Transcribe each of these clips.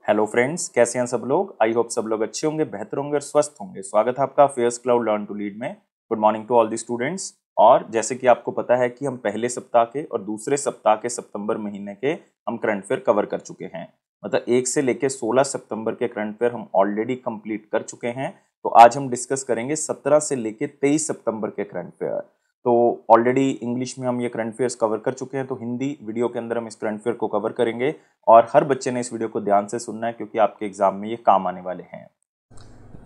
Hello friends, कैसे हैं सब लोग। आई होप सब लोग अच्छे होंगे, बेहतर होंगे और स्वस्थ होंगे। स्वागत है आपका फेयर्स क्लाउड लर्न टू लीड में। Good morning to all the students. और जैसे कि आपको पता है कि हम पहले सप्ताह के और दूसरे सप्ताह के सितंबर महीने के हम करंट अफेयर कवर कर चुके हैं। मतलब 1 से लेकर 16 सितंबर के करंट अफेयर हम ऑलरेडी कंप्लीट कर चुके हैं। तो आज हम डिस्कस करेंगे 17 से लेकर 23 सितंबर के करंट अफेयर। तो ऑलरेडी इंग्लिश में हम ये करंट अफेयर्स कवर कर चुके हैं, तो हिंदी वीडियो के अंदर हम इस करंट अफेयर को कवर करेंगे। और हर बच्चे ने इस वीडियो को ध्यान से सुनना है क्योंकि आपके एग्जाम में ये काम आने वाले हैं।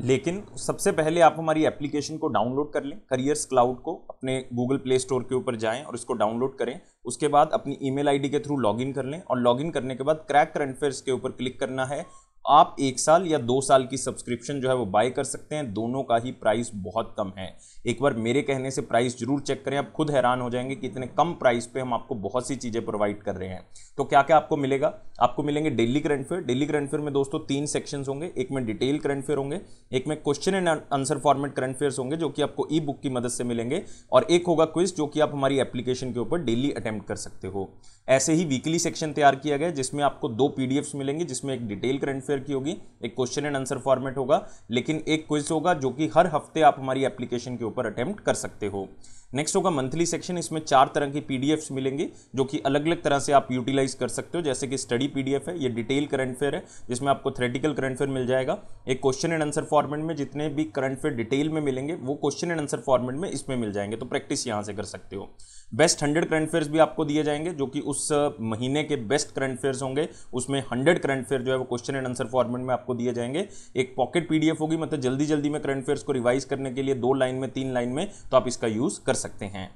लेकिन सबसे पहले आप हमारी एप्लीकेशन को डाउनलोड कर लें, करियर्स क्लाउड को अपने गूगल प्ले स्टोर के ऊपर जाएं और इसको डाउनलोड करें। उसके बाद अपनी ईमेल आईडी के थ्रू लॉगिन कर लें और लॉगिन करने के बाद क्रैक करंट अफेयर्स के ऊपर क्लिक करना है। आप 1 साल या 2 साल की सब्सक्रिप्शन जो है वो बाय कर सकते हैं। दोनों का ही प्राइस बहुत कम है। एक बार मेरे कहने से प्राइस जरूर चेक करें, आप खुद हैरान हो जाएंगे कि इतने कम प्राइस पे हम आपको बहुत सी चीजें प्रोवाइड कर रहे हैं। तो क्या क्या आपको मिलेगा? आपको मिलेंगे daily current affair. Daily current affair में दोस्तों 3 सेक्शंस होंगे। एक में डिटेल करंट अफेयर होंगे, एक में question and answer format current affairs होंगे जो कि आपको ई बुक की मदद से मिलेंगे, और एक होगा क्विज जो कि आप हमारी एप्लीकेशन के ऊपर डेली अटेम्प्ट कर सकते हो। ऐसे ही वीकली सेक्शन तैयार किया गया जिसमें आपको 2 पीडीएफ्स मिलेंगे, जिसमें एक डिटेल करंट अफेयर की होगी, एक क्वेश्चन एंड आंसर फॉर्मेट होगा, लेकिन एक क्विज होगा जो कि हर हफ्ते आप हमारी एप्लीकेशन के ऊपर अटेम्प्ट कर सकते हो। नेक्स्ट होगा मंथली सेक्शन। इसमें 4 तरह की पीडीएफ्स मिलेंगे जो कि अलग अलग तरह से आप यूटिलाइज कर सकते हो। जैसे कि स्टडी पीडीएफ है, ये डिटेल करंट अफेयर है जिसमें आपको थ्योरेटिकल करंट अफेयर मिल जाएगा। एक क्वेश्चन एंड आंसर फॉर्मेट में जितने भी करंट अफेयर डिटेल में मिलेंगे वो क्वेश्चन एंड आंसर फॉर्मेट में इसमें मिल जाएंगे, तो प्रैक्टिस यहां से कर सकते हो। बेस्ट 100 करंट अफेयर्स भी आपको दिए जाएंगे जो कि उस महीने के बेस्ट करंट अफेयर्स होंगे। उसमें 100 करंट अफेयर जो है वो क्वेश्चन एंड आंसर फॉर्मेट में आपको दिए जाएंगे। एक पॉकेट पीडीएफ होगी, मतलब जल्दी जल्दी में करंट अफेयर्स को रिवाइज करने के लिए 2 लाइन में 3 लाइन में, तो आप इसका यूज कर सकते हैं।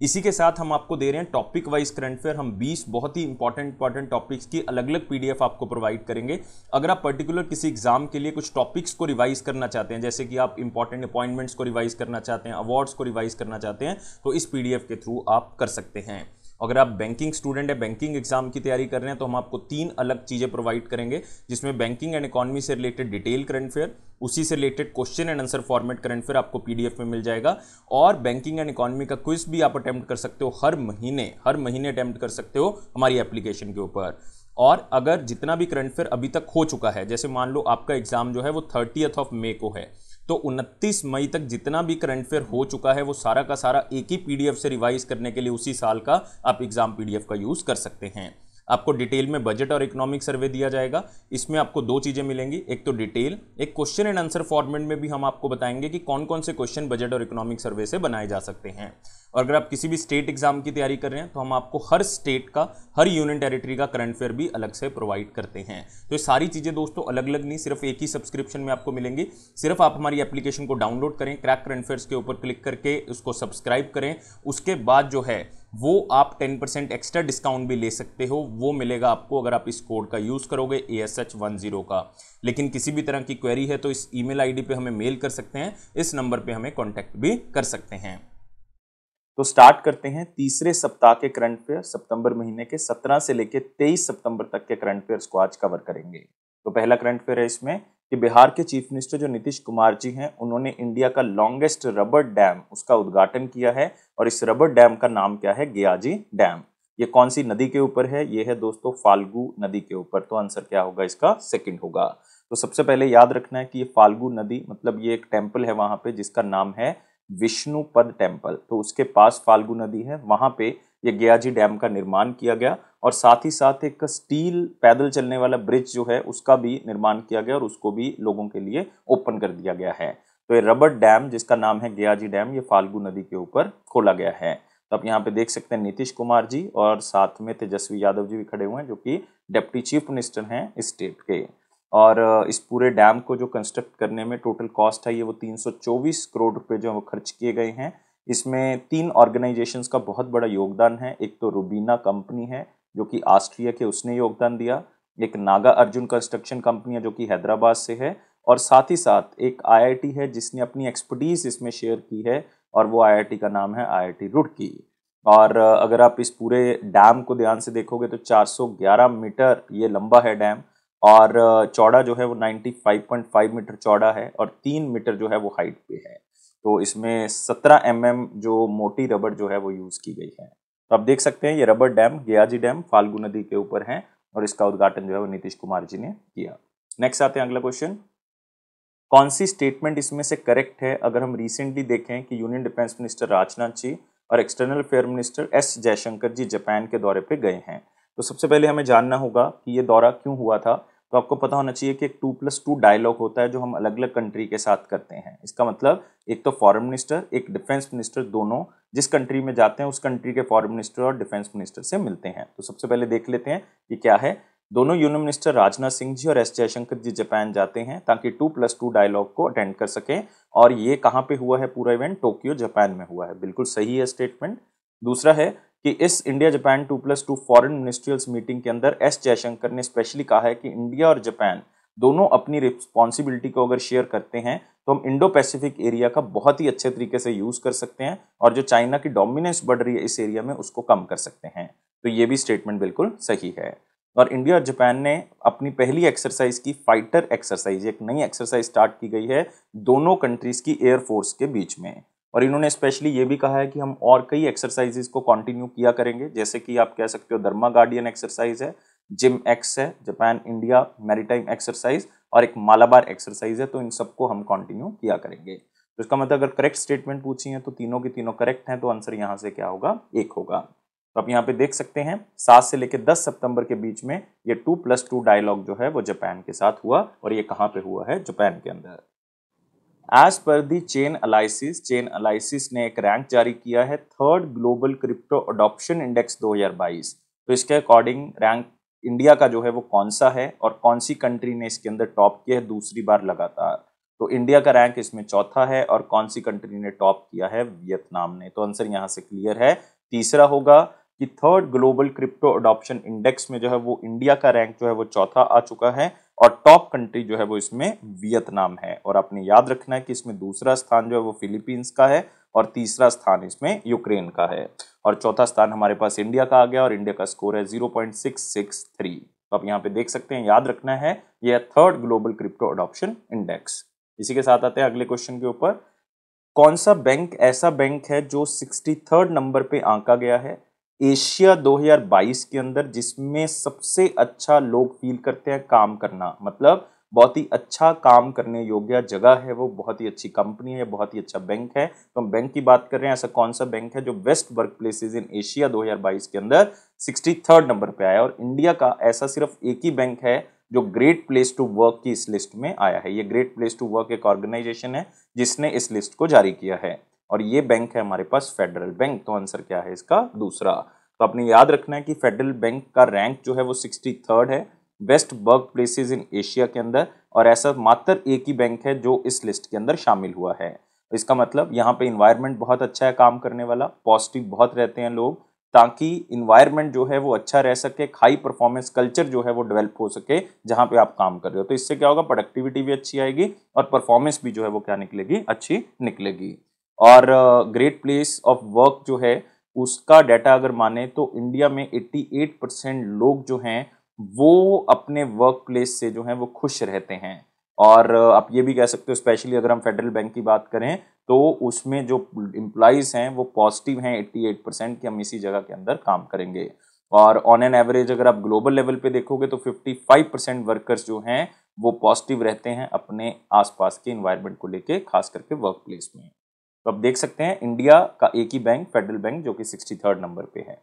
इसी के साथ हम आपको दे रहे हैं टॉपिक वाइज करंट अफेयर। हम 20 बहुत ही इंपॉर्टेंट टॉपिक्स की अलग अलग पीडीएफ आपको प्रोवाइड करेंगे। अगर आप पर्टिकुलर किसी एग्जाम के लिए कुछ टॉपिक्स को रिवाइज करना चाहते हैं, जैसे कि आप इंपॉर्टेंट अपॉइंटमेंट्स को रिवाइज करना चाहते हैं, अवार्ड्स को रिवाइज करना चाहते हैं, तो इस पीडीएफ के थ्रू आप कर सकते हैं। अगर आप बैंकिंग स्टूडेंट है, बैंकिंग एग्जाम की तैयारी कर रहे हैं, तो हम आपको 3 अलग चीजें प्रोवाइड करेंगे जिसमें बैंकिंग एंड इकोनॉमी से रिलेटेड डिटेल करंट अफेयर, उसी से related question and answer format current affair आपको पीडीएफ में मिल जाएगा, और बैंकिंग एंड इकोनॉमी का क्विज भी आप अटेम्प्ट कर सकते हो। हर महीने अटेम्प्ट कर सकते हो हमारी एप्लीकेशन के ऊपर। और अगर जितना भी करंट अफेयर अभी तक हो चुका है, जैसे मान लो आपका एग्जाम जो है वो 30 मई को है, तो 29 मई तक जितना भी करंट अफेयर हो चुका है वो सारा का सारा एक ही पीडीएफ से रिवाइज करने के लिए उसी साल का आप एग्जाम पीडीएफ का यूज कर सकते हैं। आपको डिटेल में बजट और इकोनॉमिक सर्वे दिया जाएगा। इसमें आपको 2 चीजें मिलेंगी, एक तो डिटेल, एक क्वेश्चन एंड आंसर फॉर्मेट में भी हम आपको बताएंगे कि कौन कौन से क्वेश्चन बजट और इकोनॉमिक सर्वे से बनाए जा सकते हैं। और अगर आप किसी भी स्टेट एग्जाम की तैयारी कर रहे हैं तो हम आपको हर स्टेट का, हर यूनियन टेरिटरी का करंट अफेयर भी अलग से प्रोवाइड करते हैं। तो ये सारी चीजें दोस्तों अलग अलग नहीं, सिर्फ एक ही सब्सक्रिप्शन में आपको मिलेंगी। सिर्फ आप हमारी एप्लीकेशन को डाउनलोड करें, क्रैक करंट अफेयर्स के ऊपर क्लिक करके उसको सब्सक्राइब करें। उसके बाद जो है वो आप 10% एक्स्ट्रा डिस्काउंट भी ले सकते हो। वो मिलेगा आपको अगर आप इस कोड का यूज करोगे ASH10 का। लेकिन किसी भी तरह की क्वेरी है तो इस ईमेल आईडी पे हमें मेल कर सकते हैं, इस नंबर पे हमें कांटेक्ट भी कर सकते हैं। तो स्टार्ट करते हैं तीसरे सप्ताह के करंट अफेयर। सितंबर महीने के 17 से लेकर 23 सितंबर तक के करंट अफेयर्स को आज कवर करेंगे। तो पहला करंट अफेयर है इसमें कि बिहार के चीफ मिनिस्टर जो नीतीश कुमार जी हैं, उन्होंने इंडिया का लॉन्गेस्ट रबर डैम उसका उद्घाटन किया है। और इस रबर डैम का नाम क्या है? गयाजी डैम। ये कौन सी नदी के ऊपर है? ये है दोस्तों फाल्गु नदी के ऊपर। तो आंसर क्या होगा इसका? सेकंड होगा। तो सबसे पहले याद रखना है कि ये फाल्गु नदी, मतलब ये एक टेम्पल है वहां पे जिसका नाम है विष्णुपद टेम्पल। तो उसके पास फाल्गु नदी है, वहां पे ये गयाजी डैम का निर्माण किया गया। और साथ ही साथ एक स्टील पैदल चलने वाला ब्रिज जो है उसका भी निर्माण किया गया और उसको भी लोगों के लिए ओपन कर दिया गया है। तो ये रबर डैम जिसका नाम है गयाजी डैम, ये फाल्गु नदी के ऊपर खोला गया है। तो आप यहाँ पे देख सकते हैं नीतीश कुमार जी और साथ में तेजस्वी यादव जी भी खड़े हुए हैं जो कि डिप्टी चीफ मिनिस्टर हैं इस स्टेट के। और इस पूरे डैम को जो कंस्ट्रक्ट करने में टोटल कॉस्ट है ये वो 324 करोड़ रुपए जो है वो खर्च किए गए हैं। इसमें 3 ऑर्गेनाइजेशंस का बहुत बड़ा योगदान है। एक तो रूबीना कंपनी है जो कि ऑस्ट्रिया के, उसने योगदान दिया। एक नागा अर्जुन कंस्ट्रक्शन कंपनी है जो कि हैदराबाद से है। और साथ ही साथ एक आईआईटी है जिसने अपनी एक्सपर्टीज इसमें शेयर की है, और वो आईआईटी का नाम है आईआईटी रुड़की। और अगर आप इस पूरे डैम को ध्यान से देखोगे तो 411 मीटर ये लंबा है डैम, और चौड़ा जो है वो 95.5 मीटर चौड़ा है, और 3 मीटर जो है वो हाइट पे है। तो इसमें 17 mm जो मोटी रबड़ जो है वो यूज की गई है। तो आप देख सकते हैं ये rubber dam, Gayaji dam Falgu नदी के ऊपर है, और इसका उद्घाटन जो है वो नीतीश कुमार जी ने किया। नेक्स्ट आते हैं अगला क्वेश्चन, कौन सी स्टेटमेंट इसमें से करेक्ट है अगर हम रिसेंटली देखें कि union defence minister Rajnath ji और external affair minister S Jaishankar ji Japan के दौरे पे गए हैं। तो सबसे पहले हमें जानना होगा कि ये दौरा क्यों हुआ था। तो आपको पता होना चाहिए कि एक 2+2 डायलॉग होता है जो हम अलग अलग कंट्री के साथ करते हैं। इसका मतलब एक तो फॉरेन मिनिस्टर, एक डिफेंस मिनिस्टर, दोनों जिस कंट्री में जाते हैं उस कंट्री के फॉरेन मिनिस्टर और डिफेंस मिनिस्टर से मिलते हैं। तो सबसे पहले देख लेते हैं कि क्या है। दोनों यूनियन मिनिस्टर राजनाथ सिंह जी और एस जयशंकर जी जापान जाते हैं ताकि 2+2 डायलॉग को अटेंड कर सकें। और ये कहाँ पे हुआ है पूरा इवेंट? टोक्यो जापान में हुआ है। बिल्कुल सही है स्टेटमेंट। दूसरा है कि इस इंडिया जापान 2+2 फॉरेन मिनिस्ट्रियल्स मीटिंग के अंदर एस जयशंकर ने स्पेशली कहा है कि इंडिया और जापान दोनों अपनी रिस्पॉन्सिबिलिटी को अगर शेयर करते हैं तो हम इंडो पैसिफिक एरिया का बहुत ही अच्छे तरीके से यूज कर सकते हैं और जो चाइना की डोमिनेंस बढ़ रही है इस एरिया में उसको कम कर सकते हैं। तो ये भी स्टेटमेंट बिल्कुल सही है। और इंडिया और जापान ने अपनी पहली एक्सरसाइज की फाइटर एक्सरसाइज, एक नई एक्सरसाइज स्टार्ट की गई है दोनों कंट्रीज की एयरफोर्स के बीच में। और इन्होंने स्पेशली ये भी कहा है कि हम और कई एक्सरसाइजेस को कंटिन्यू किया करेंगे, जैसे कि आप कह सकते हो धर्मा गार्डियन एक्सरसाइज है, जिम एक्स है, जापान इंडिया मैरीटाइम एक्सरसाइज और एक मालाबार एक्सरसाइज है। तो इन सबको हम कंटिन्यू किया करेंगे। तो इसका मतलब अगर करेक्ट स्टेटमेंट पूछी है तो तीनों की तीनों करेक्ट हैं, तो आंसर यहाँ से क्या होगा? 1 होगा। तो आप यहाँ पे देख सकते हैं 7 से लेकर 10 सितंबर के बीच में ये 2+2 डायलॉग जो है वो जापान के साथ हुआ। और ये कहाँ पे हुआ है? जापान के अंदर। एज पर दी चेन एनालिसिस ने एक रैंक जारी किया है, 3rd global crypto adoption index 2022। तो इसके अकॉर्डिंग रैंक इंडिया का जो है वो कौन सा है और कौन सी कंट्री ने इसके अंदर टॉप किया है दूसरी बार लगातार? तो इंडिया का रैंक इसमें चौथा है और कौन सी कंट्री ने टॉप किया है? वियतनाम ने। तो आंसर यहाँ से क्लियर है, तीसरा होगा कि 3rd global crypto adoption index में जो है वो इंडिया का रैंक जो है वो चौथा आ चुका है और टॉप कंट्री जो है वो इसमें वियतनाम है। और आपने याद रखना है कि इसमें दूसरा स्थान जो है वो फिलीपींस का है और तीसरा स्थान इसमें यूक्रेन का है और चौथा स्थान हमारे पास इंडिया का आ गया और इंडिया का स्कोर है 0.663। तो आप यहाँ पे देख सकते हैं, याद रखना है यह 3rd global crypto adoption index. इसी के साथ आते हैं अगले क्वेश्चन के ऊपर, कौन सा बैंक ऐसा बैंक है जो 63rd नंबर पे आंका गया है एशिया 2022 के अंदर, जिसमें सबसे अच्छा लोग फील करते हैं काम करना, मतलब बहुत ही अच्छा काम करने योग्य जगह है वो, बहुत ही अच्छी कंपनी है, बहुत ही अच्छा बैंक है। तो हम बैंक की बात कर रहे हैं, ऐसा कौन सा बैंक है जो best work places in Asia 2022 के अंदर 63rd नंबर पे आया? और इंडिया का ऐसा सिर्फ एक ही बैंक है जो ग्रेट प्लेस टू वर्क की इस लिस्ट में आया है। ये ग्रेट प्लेस टू वर्क एक ऑर्गेनाइजेशन है जिसने इस लिस्ट को जारी किया है और ये बैंक है हमारे पास फेडरल बैंक। तो आंसर क्या है इसका? दूसरा। तो आपने याद रखना है कि फेडरल बैंक का रैंक जो है वो 63rd है best work places in Asia के अंदर और ऐसा मात्र एक ही बैंक है जो इस लिस्ट के अंदर शामिल हुआ है। तो इसका मतलब यहाँ पे इन्वायरमेंट बहुत अच्छा है काम करने वाला, पॉजिटिव बहुत रहते हैं लोग, ताकि इन्वायरमेंट जो है वो अच्छा रह सके, हाई परफॉर्मेंस कल्चर जो है वो डेवलप हो सके जहां पे आप काम कर रहे हो। तो इससे क्या होगा? प्रोडक्टिविटी भी अच्छी आएगी और परफॉर्मेंस भी जो है वो क्या निकलेगी? अच्छी निकलेगी। और ग्रेट प्लेस ऑफ वर्क जो है उसका डाटा अगर माने तो इंडिया में 88% लोग जो हैं वो अपने वर्क प्लेस से जो है वो खुश रहते हैं। और आप ये भी कह सकते हो स्पेशली अगर हम फेडरल बैंक की बात करें तो उसमें जो एम्प्लॉइज हैं वो पॉजिटिव हैं 88% कि हम इसी जगह के अंदर काम करेंगे। और ऑन एन एवरेज अगर आप ग्लोबल लेवल पे देखोगे तो 55% वर्कर्स जो हैं वो पॉजिटिव रहते हैं अपने आसपास के इन्वायरमेंट को लेके, खास करके वर्क प्लेस में। तो आप देख सकते हैं इंडिया का एक ही बैंक फेडरल बैंक जो कि 63rd नंबर पे है।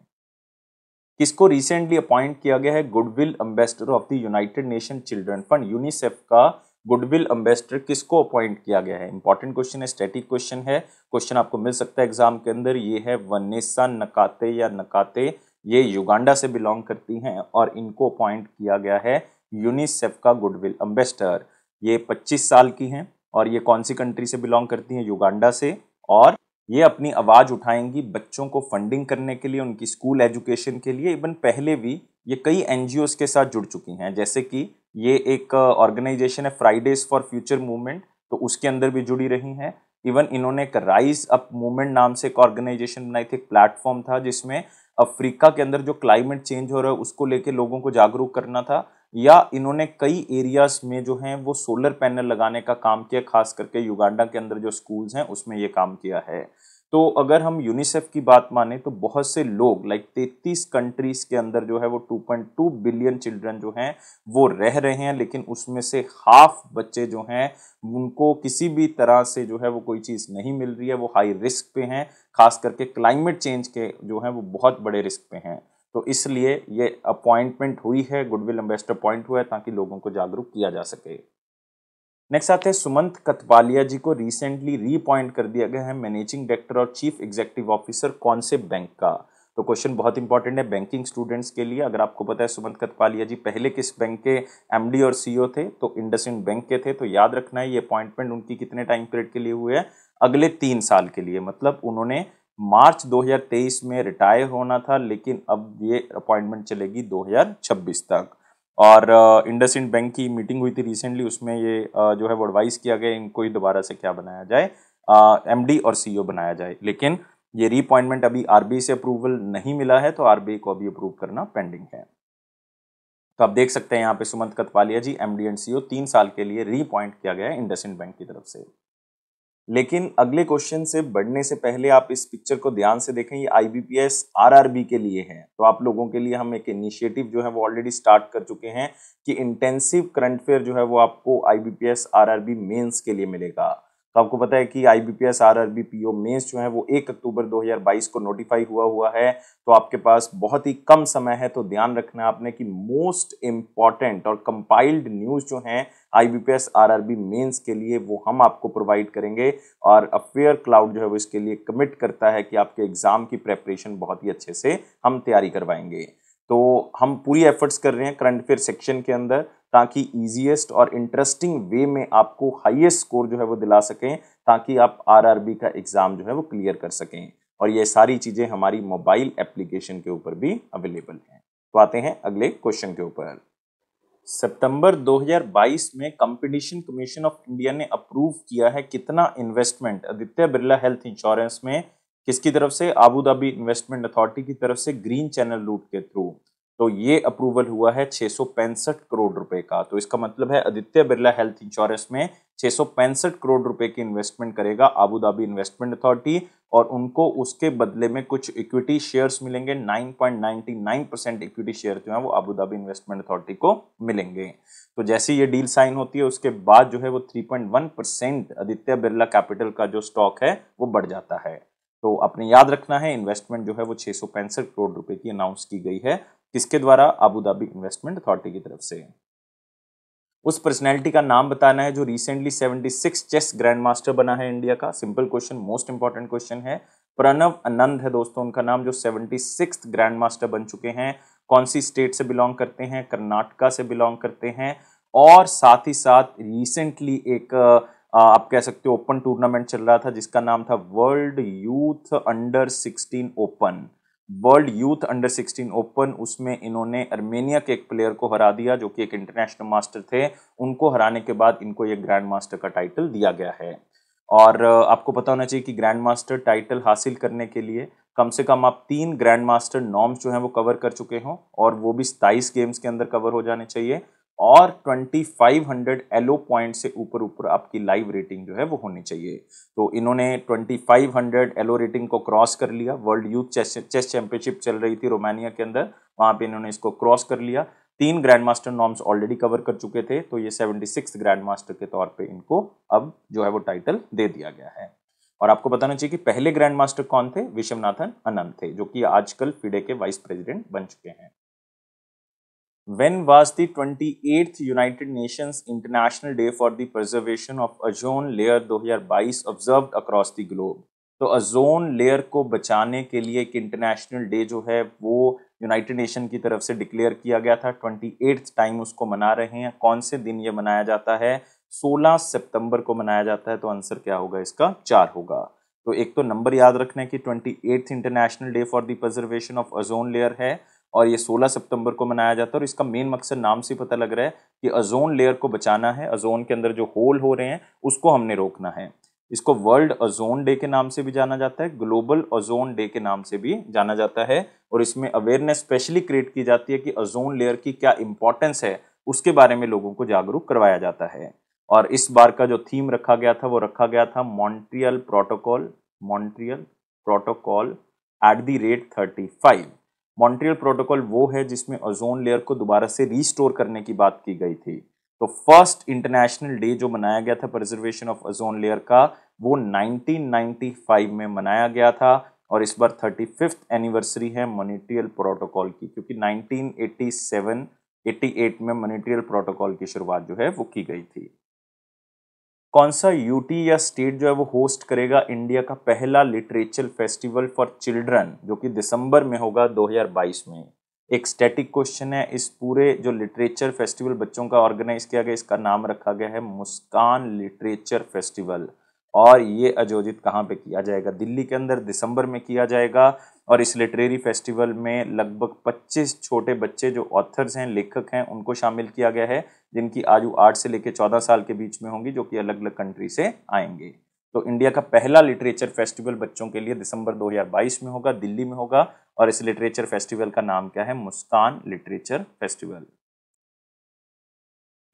किसको रिसेंटली अपॉइंट किया गया है goodwill ambassador of the United nation children fund? UNICEF का गुडविल एम्बेसडर किसको अपॉइंट किया गया है? इंपॉर्टेंट क्वेश्चन है, स्टैटिक क्वेश्चन है, क्वेश्चन आपको मिल सकता है एग्जाम के अंदर। ये है वनेसा नकाते या नकाते, ये युगांडा से बिलोंग करती हैं और इनको अपॉइंट किया गया है यूनिसेफ का गुडविल एम्बेसडर। ये 25 साल की हैं और ये कौन सी कंट्री से बिलोंग करती हैं? युगांडा से। और ये अपनी आवाज उठाएंगी बच्चों को फंडिंग करने के लिए, उनकी स्कूल एजुकेशन के लिए। इवन पहले भी ये कई एनजीओज के साथ जुड़ चुकी हैं, जैसे कि ये एक ऑर्गेनाइजेशन है फ्राइडेज फॉर फ्यूचर मूवमेंट, तो उसके अंदर भी जुड़ी रही हैं। इवन इन्होंने एक राइज अप मूवमेंट नाम से एक ऑर्गेनाइजेशन बनाई थी, एक प्लेटफॉर्म था जिसमें अफ्रीका के अंदर जो क्लाइमेट चेंज हो रहा है उसको लेके लोगों को जागरूक करना था। या इन्होंने कई एरियाज में जो हैं वो सोलर पैनल लगाने का काम किया, खास करके युगांडा के अंदर जो स्कूल्स हैं उसमें ये काम किया है। तो अगर हम यूनिसेफ की बात माने तो बहुत से लोग लाइक 33 कंट्रीज के अंदर जो है वो 2.2 बिलियन चिल्ड्रन जो हैं वो रह रहे हैं, लेकिन उसमें से हाफ बच्चे जो हैं उनको किसी भी तरह से जो है वो कोई चीज़ नहीं मिल रही है, वो हाई रिस्क पे हैं, खास करके क्लाइमेट चेंज के जो है वो बहुत बड़े रिस्क पे हैं। तो इसलिए ये अपॉइंटमेंट हुई है, गुडविल एम्बेसडर अपॉइंट हुआ है ताकि लोगों को जागरूक किया जा सके। नेक्स्ट आते हैं सुमंत कथपालिया जी को रिसेंटली रीअपॉइंट कर दिया गया है मैनेजिंग डायरेक्टर और चीफ एग्जीक्यूटिव ऑफिसर कौन से बैंक का। तो क्वेश्चन बहुत इंपॉर्टेंट है बैंकिंग स्टूडेंट्स के लिए। अगर आपको पता है सुमंत कथपालिया जी पहले किस बैंक के एमडी और सीईओ थे, तो इंडसइंड बैंक के थे। तो याद रखना है ये अपॉइंटमेंट उनकी कितने टाइम पीरियड के लिए हुए है, अगले 3 साल के लिए। मतलब उन्होंने मार्च 2023 में रिटायर होना था, लेकिन अब ये अपॉइंटमेंट चलेगी 2026 तक। और इंडसइंड बैंक की मीटिंग हुई थी रिसेंटली, उसमें ये जो है वो एडवाइस किया गया इनको ही दोबारा से क्या बनाया जाए, एमडी और सीईओ बनाया जाए। लेकिन ये रीअपॉइंटमेंट अभी आरबीआई से अप्रूवल नहीं मिला है, तो आरबीआई को अभी अप्रूव करना पेंडिंग है। तो आप देख सकते हैं यहाँ पे सुमंत कथपालिया जी एमडी एंड सीईओ 3 साल के लिए रीअपॉइंट किया गया है इंडसइंड बैंक की तरफ से। लेकिन अगले क्वेश्चन से बढ़ने से पहले आप इस पिक्चर को ध्यान से देखें, ये आईबीपीएस आरआरबी के लिए है। तो आप लोगों के लिए हम एक इनिशिएटिव जो है वो ऑलरेडी स्टार्ट कर चुके हैं कि इंटेंसिव करंट अफेयर जो है वो आपको आईबीपीएस आरआरबी मेंस के लिए मिलेगा। तो आपको पता है कि आईबीपीएस आरआरबी पीओ मेंस जो है वो 1 अक्टूबर 2022 को नोटिफाई हुआ है। तो आपके पास बहुत ही कम समय है, तो ध्यान रखना है आपने कि मोस्ट इंपॉर्टेंट और कंपाइल्ड न्यूज जो है आईबीपीएस आरआरबी मेंस के लिए वो हम आपको प्रोवाइड करेंगे। और अफेयर क्लाउड जो है वो इसके लिए कमिट करता है कि आपके एग्जाम की प्रेपरेशन बहुत ही अच्छे से हम तैयारी करवाएंगे। तो हम पूरी एफर्ट्स कर रहे हैं करंट अफेयर सेक्शन के अंदर, ताकि इजीएस्ट और इंटरेस्टिंग वे में आपको हाईएस्ट स्कोर जो है वो दिला सकें, ताकि आप आरआरबी का एग्जाम जो है वो क्लियर कर सकें। और ये सारी चीजें हमारी मोबाइल एप्लीकेशन के ऊपर भी अवेलेबल हैं। तो आते हैं अगले क्वेश्चन के ऊपर। सितंबर 2022 में कंपटीशन कमीशन ऑफ इंडिया ने अप्रूव किया है कितना investment Aditya Birla health insurance में, किसकी तरफ से, आबू धाबी इन्वेस्टमेंट अथॉरिटी की तरफ से ग्रीन चैनल रूट के थ्रू। तो ये अप्रूवल हुआ है 665 करोड़ रुपए का। तो इसका मतलब है आदित्य बिरला हेल्थ इंश्योरेंस में 665 करोड़ रुपए की इन्वेस्टमेंट करेगा आबू धाबी इन्वेस्टमेंट अथॉरिटी, और उनको उसके बदले में कुछ इक्विटी शेयर्स मिलेंगे। 9.99% इक्विटी शेयर जो है वो आबू धाबी इन्वेस्टमेंट अथॉरिटी को मिलेंगे। तो जैसे ये डील साइन होती है उसके बाद जो है वो 3.1% आदित्य बिरला कैपिटल का जो स्टॉक है वो बढ़ जाता है। तो आपने याद रखना है इन्वेस्टमेंट जो है वो 665 करोड़ रुपए की अनाउंस की गई है, किसके द्वारा, आबू धाबी इन्वेस्टमेंट अथॉरिटी की तरफ से। उस पर्सनैलिटी का नाम बताना है जो रिसेंटली 76 चेस ग्रैंड मास्टर बना है इंडिया का। Simple question, most important question है। प्रणव आनंद है दोस्तों उनका नाम, जो 76 ग्रैंड मास्टर बन चुके हैं। कौन सी स्टेट से बिलोंग करते हैं, कर्नाटका से बिलोंग करते हैं। और साथ ही साथ रिसेंटली एक आप कह सकते हो ओपन टूर्नामेंट चल रहा था जिसका नाम था world youth under 16 open. World youth under 16 open, उसमें इन्होंने अर्मेनिया के एक प्लेयर को हरा दिया जो कि एक इंटरनेशनल मास्टर थे। उनको हराने के बाद इनको ये ग्रैंड मास्टर का टाइटल दिया गया है। और आपको पता होना चाहिए कि ग्रैंड मास्टर टाइटल हासिल करने के लिए कम से कम आप 3 ग्रैंड मास्टर नॉर्म्स जो हैं वो कवर कर चुके हों, और वो भी 27 गेम्स के अंदर कवर हो जाने चाहिए। और 2500 एलो पॉइंट से ऊपर ऊपर आपकी लाइव रेटिंग जो है वो होनी चाहिए। तो इन्होंने 2500 एलो रेटिंग को क्रॉस कर लिया। वर्ल्ड यूथ चेस चैंपियनशिप चल रही थी रोमानिया के अंदर, वहां पे इन्होंने इसको क्रॉस कर लिया। 3 grand master norms already cover कर चुके थे, तो ये 76 ग्रैंड मास्टर के तौर पे इनको अब जो है वो टाइटल दे दिया गया है। और आपको बताना चाहिए कि पहले ग्रैंड मास्टर कौन थे, विश्वनाथन आनंद थे, जो कि आजकल फिडे के वाइस प्रेसिडेंट बन चुके हैं। When was the 28th United Nations International Day for the Preservation of Ozone Layer 2022 observed across the globe? तो ओजोन लेयर को बचाने के लिए एक इंटरनेशनल डे जो है वो यूनाइटेड नेशन की तरफ से डिक्लेयर किया गया था। 28th टाइम उसको मना रहे हैं। कौन से दिन ये मनाया जाता है, 16 सितंबर को मनाया जाता है। तो आंसर क्या होगा इसका, 4 होगा। तो एक तो नंबर याद रखना है कि 28th international day for the preservation of ozone layer है, और ये 16 सितंबर को मनाया जाता है। और इसका मेन मकसद नाम से पता लग रहा है कि ओजोन लेयर को बचाना है। ओजोन के अंदर जो होल हो रहे हैं उसको हमने रोकना है। इसको वर्ल्ड ओजोन डे के नाम से भी जाना जाता है, ग्लोबल ओजोन डे के नाम से भी जाना जाता है। और इसमें अवेयरनेस स्पेशली क्रिएट की जाती है कि ओजोन लेयर की क्या इंपॉर्टेंस है, उसके बारे में लोगों को जागरूक करवाया जाता है। और इस बार का जो थीम रखा गया था वो रखा गया था Montreal protocol. Montreal protocol @35। Montreal protocol वो है जिसमें ओजोन लेयर को दोबारा से रीस्टोर करने की बात की गई थी। तो फर्स्ट इंटरनेशनल डे जो मनाया गया था प्रिजर्वेशन ऑफ ओजोन लेयर का, वो 1995 में मनाया गया था और इस बार 35th एनिवर्सरी है मॉन्ट्रियल प्रोटोकॉल की, क्योंकि 1988 में मॉन्ट्रियल प्रोटोकॉल की शुरुआत जो है वो की गई थी। कौन सा यूटी या स्टेट जो है वो होस्ट करेगा इंडिया का पहला लिटरेचर फेस्टिवल फॉर चिल्ड्रन, जो कि दिसंबर में होगा 2022 में। एक स्टैटिक क्वेश्चन है, इस पूरे जो लिटरेचर फेस्टिवल बच्चों का ऑर्गेनाइज किया गया, इसका नाम रखा गया है मुस्कान लिटरेचर फेस्टिवल। और ये आयोजित कहाँ पे किया जाएगा? दिल्ली के अंदर दिसंबर में किया जाएगा। और इस लिटरेरी फेस्टिवल में लगभग 25 छोटे बच्चे जो ऑथर्स हैं, लेखक हैं, उनको शामिल किया गया है, जिनकी आयु 8 से लेकर 14 साल के बीच में होंगी, जो कि अलग अलग कंट्री से आएंगे। तो इंडिया का पहला लिटरेचर फेस्टिवल बच्चों के लिए दिसंबर 2022 में होगा, दिल्ली में होगा। और इस लिटरेचर फेस्टिवल का नाम क्या है? Muskan literature festival.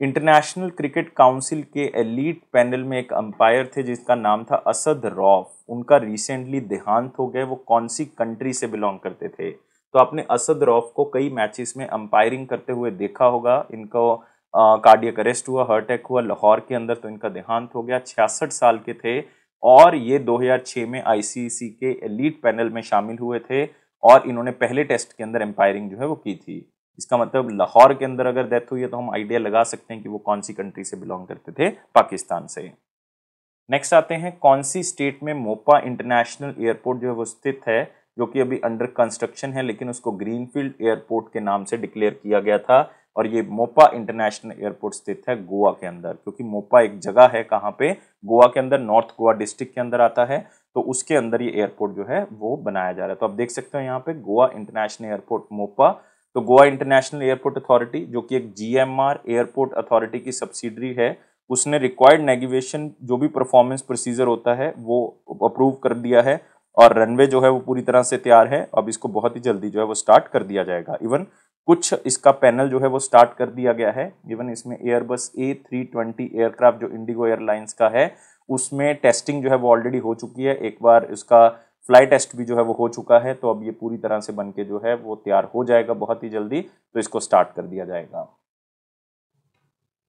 International cricket council के एलीट पैनल में एक अंपायर थे जिसका नाम था असद रौफ। उनका रिसेंटली देहांत हो गया। वो कौन सी कंट्री से बिलोंग करते थे? तो आपने असद रौफ को कई मैचेस में अंपायरिंग करते हुए देखा होगा। इनको कार्डियक अरेस्ट हुआ, हार्ट अटैक हुआ लाहौर के अंदर, तो इनका देहांत हो गया। 66 साल के थे और ये 2006 में आईसीसी के एलीट पैनल में शामिल हुए थे और इन्होंने पहले टेस्ट के अंदर अंपायरिंग जो है वो की थी। इसका मतलब लाहौर के अंदर अगर डेथ हुई है तो हम आइडिया लगा सकते हैं कि वो कौन सी कंट्री से बिलोंग करते थे, पाकिस्तान से। नेक्स्ट आते हैं, कौन सी स्टेट में मोपा इंटरनेशनल एयरपोर्ट जो है वो स्थित है, जो कि अभी अंडर कंस्ट्रक्शन है, लेकिन उसको ग्रीनफील्ड एयरपोर्ट के नाम से डिक्लेयर किया गया था। और ये मोपा इंटरनेशनल एयरपोर्ट स्थित है गोवा के अंदर, क्योंकि मोपा एक जगह है कहाँ पे? गोवा के अंदर, नॉर्थ गोवा डिस्ट्रिक्ट के अंदर आता है, तो उसके अंदर ये एयरपोर्ट जो है वो बनाया जा रहा है। तो आप देख सकते हो यहाँ पे गोवा इंटरनेशनल एयरपोर्ट मोपा। तो गोवा इंटरनेशनल एयरपोर्ट अथॉरिटी, जो कि एक जीएमआर एयरपोर्ट अथॉरिटी की सब्सिडरी है, उसने रिक्वायर्ड नेविगेशन जो भी परफॉर्मेंस प्रोसीजर होता है वो अप्रूव कर दिया है और रनवे जो है वो पूरी तरह से तैयार है। अब इसको बहुत ही जल्दी जो है वो स्टार्ट कर दिया जाएगा। इवन कुछ इसका पैनल जो है वो स्टार्ट कर दिया गया है। इवन इसमें एयरबस A320 एयरक्राफ्ट जो इंडिगो एयरलाइंस का है, उसमें टेस्टिंग जो है वो ऑलरेडी हो चुकी है। एक बार इसका फ्लाई टेस्ट भी जो है वो हो चुका है। तो अब ये पूरी तरह से बन के जो है वो तैयार हो जाएगा बहुत ही जल्दी, तो इसको स्टार्ट कर दिया जाएगा।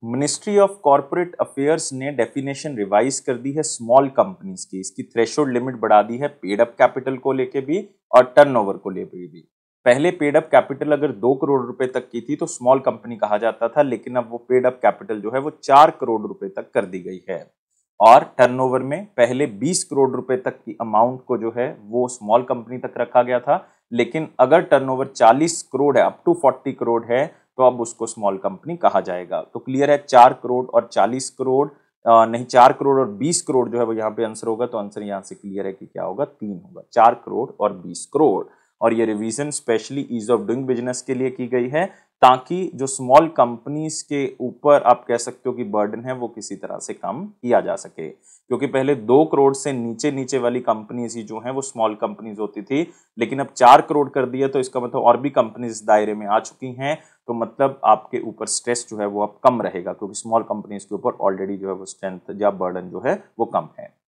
मिनिस्ट्री ऑफ कॉर्पोरेट अफेयर्स ने डेफिनेशन रिवाइज कर दी है स्मॉल कंपनीज की। इसकी थ्रेशोल्ड लिमिट बढ़ा दी है पेड अप कैपिटल को लेके भी और टर्नओवर को लेके भी। पहले पेड अप कैपिटल अगर 2 करोड़ रुपए तक की थी तो स्मॉल कंपनी कहा जाता था, लेकिन अब वो पेड अप कैपिटल जो है वो 4 करोड़ रुपए तक कर दी गई है। और टर्नओवर में पहले 20 करोड़ रुपए तक की अमाउंट को जो है वो स्मॉल कंपनी तक रखा गया था, लेकिन अगर टर्नओवर 40 करोड़ है, अप टू 40 करोड़ है, तो अब उसको स्मॉल कंपनी कहा जाएगा। तो क्लियर है, 4 करोड़ और 40 करोड़ नहीं, 4 करोड़ और 20 करोड़ जो है वो यहाँ पे आंसर होगा। तो आंसर यहाँ से क्लियर है कि क्या होगा? 3 होगा, 4 करोड़ और 20 करोड़। और ये revision specially ease of doing business के लिए की गई है, ताकि जो स्मॉल कंपनीज के ऊपर आप कह सकते हो कि बर्डन है वो किसी तरह से कम किया जा सके। क्योंकि पहले 2 करोड़ से नीचे नीचे वाली कंपनीज ही जो हैं वो स्मॉल कंपनीज होती थी, लेकिन अब 4 करोड़ कर दिया, तो इसका मतलब और भी कंपनीज दायरे में आ चुकी हैं। तो मतलब आपके ऊपर स्ट्रेस जो है वो अब कम रहेगा, क्योंकि स्मॉल कंपनीज के ऊपर ऑलरेडी जो है वो स्ट्रेंथ या बर्डन जो है वो कम है।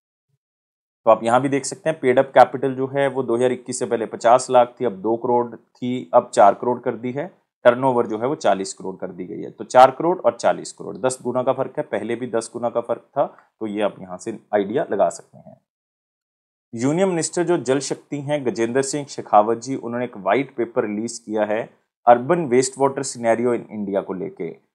तो आप यहाँ भी देख सकते हैं पेड अप कैपिटल जो है वो 2021 से पहले 50 लाख थी, अब 2 करोड़ थी, अब 4 करोड़ कर दी है। टर्नओवर जो है वो 40 करोड़ कर दी गई है। तो 4 करोड़ और 40 करोड़ 10 गुना का फर्क है, पहले भी 10 गुना का फर्क था। तो ये आप यहाँ से आइडिया लगा सकते हैं। यूनियन मिनिस्टर जो जल शक्ति हैं गजेंद्र सिंह शेखावत जी, उन्होंने एक वाइट पेपर रिलीज किया है urban waste water scenario in India को लेके।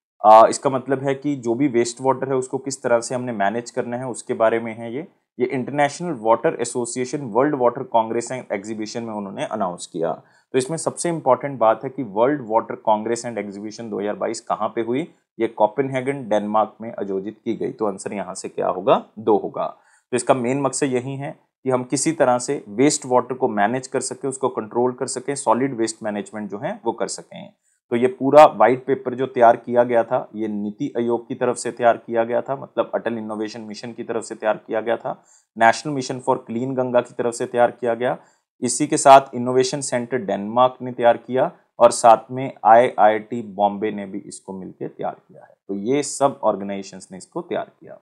इसका मतलब है कि जो भी वेस्ट वाटर है उसको किस तरह से हमने मैनेज करना है उसके बारे में है ये international water association world water Congress and exhibition में उन्होंने अनाउंस किया। तो इसमें सबसे इंपॉर्टेंट बात है कि world water Congress and exhibition 2022 कहाँ पे हुई? ये कोपेनहेगन डेनमार्क में आयोजित की गई। तो आंसर यहाँ से क्या होगा? 2 होगा। तो इसका मेन मकसद यही है कि हम किसी तरह से वेस्ट वाटर को मैनेज कर सकें, उसको कंट्रोल कर सकें, सॉलिड वेस्ट मैनेजमेंट जो है वो कर सकें। तो ये पूरा वाइट पेपर जो तैयार किया गया था, ये नीति आयोग की तरफ से तैयार किया गया था, मतलब अटल इनोवेशन मिशन की तरफ से तैयार किया गया था, national mission for clean Ganga की तरफ से तैयार किया गया। इसी के साथ इनोवेशन सेंटर डेनमार्क ने तैयार किया और साथ में IIT बॉम्बे ने भी इसको मिलकर तैयार किया है। तो ये सब ऑर्गेनाइजेशंस ने इसको तैयार किया।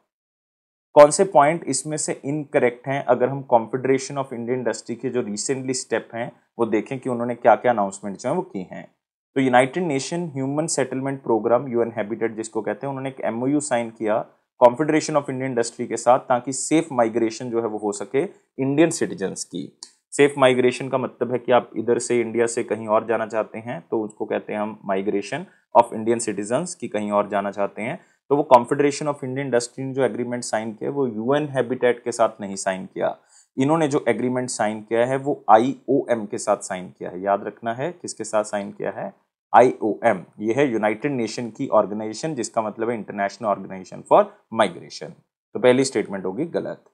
कौन से पॉइंट इसमें से इनकरेक्ट हैं अगर हम कॉन्फेडरेशन ऑफ इंडियन इंडस्ट्री के जो रिसेंटली स्टेप हैं वो देखें कि उन्होंने क्या क्या अनाउंसमेंट जो है वो की हैं। तो United Nation human settlement programme UN Habitat जिसको कहते हैं, उन्होंने एक एमओयू साइन किया कॉन्फेडरेशन ऑफ इंडियन इंडस्ट्री के साथ ताकि सेफ माइग्रेशन जो है वो हो सके इंडियन सिटीजन्स की। सेफ माइग्रेशन का मतलब है कि आप इधर से इंडिया से कहीं और जाना चाहते हैं तो उसको कहते हैं हम माइग्रेशन ऑफ इंडियन सिटीजन्स की कहीं और जाना चाहते हैं। तो वो कॉन्फेडरेशन ऑफ इंडियन इंडस्ट्री ने जो एग्रीमेंट साइन किया वो यूएन हैबिटेट के साथ नहीं साइन किया। इन्होंने जो एग्रीमेंट साइन किया है वो आईओएम के साथ साइन किया है। याद रखना है किसके साथ साइन किया है, आईओएम। ये है यूनाइटेड नेशन की ऑर्गेनाइजेशन जिसका मतलब है इंटरनेशनल ऑर्गेनाइजेशन फॉर माइग्रेशन। तो पहली स्टेटमेंट होगी गलत।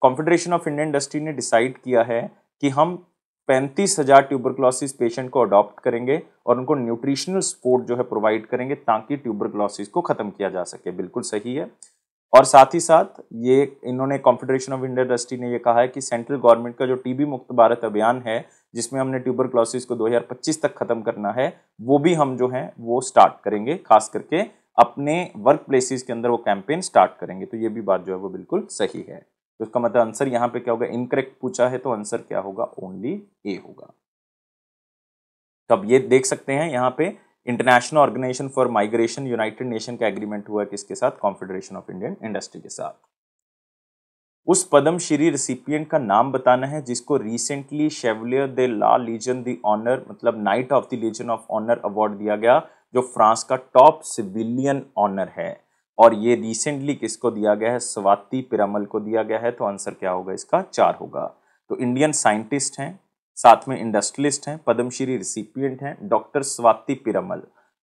कॉन्फेडरेशन ऑफ इंडियन इंडस्ट्री ने डिसाइड किया है कि हम 35,000 ट्यूबरक्लोसिस पेशेंट को अडॉप्ट करेंगे और उनको न्यूट्रिशनल सपोर्ट जो है प्रोवाइड करेंगे ताकि ट्यूबरक्लोसिस को खत्म किया जा सके। बिल्कुल सही है। और साथ ही साथ ये इन्होंने कॉन्फेडरेशन ऑफ इंडियन इंडस्ट्री ने ये कहा है कि सेंट्रल गवर्नमेंट का जो टीबी मुक्त भारत अभियान है जिसमें हमने ट्यूबरक्लोसिस को 2025 तक खत्म करना है वो भी हम जो है वो स्टार्ट करेंगे, खास करके अपने वर्क प्लेसेस के अंदर वो कैंपेन स्टार्ट करेंगे। तो ये भी बात जो है वो बिल्कुल सही है। तो इसका मतलब आंसर यहाँ पे क्या होगा, इनकरेक्ट पूछा है तो आंसर क्या होगा, ओनली ए होगा। तो अब ये देख सकते हैं यहाँ पे International Organization for Migration United Nation का एग्रीमेंट हुआ है किसके साथ, कॉन्फेडरेशन ऑफ इंडियन इंडस्ट्री के साथ। उस पद्मश्री रिसिपिएंट का नाम बताना है जिसको recently Chevalier de la Legion d' Honneur मतलब knight of the Legion of Honour award दिया गया, जो फ्रांस का टॉप सिविलियन ऑनर है। और ये रिसेंटली किसको दिया गया है, स्वाति पिरामल को दिया गया है। तो आंसर क्या होगा इसका, 4 होगा। तो इंडियन साइंटिस्ट हैं, साथ में इंडस्ट्रियलिस्ट हैं, पद्मश्री रिसिपिएंट हैं डॉक्टर स्वाति पिरामल।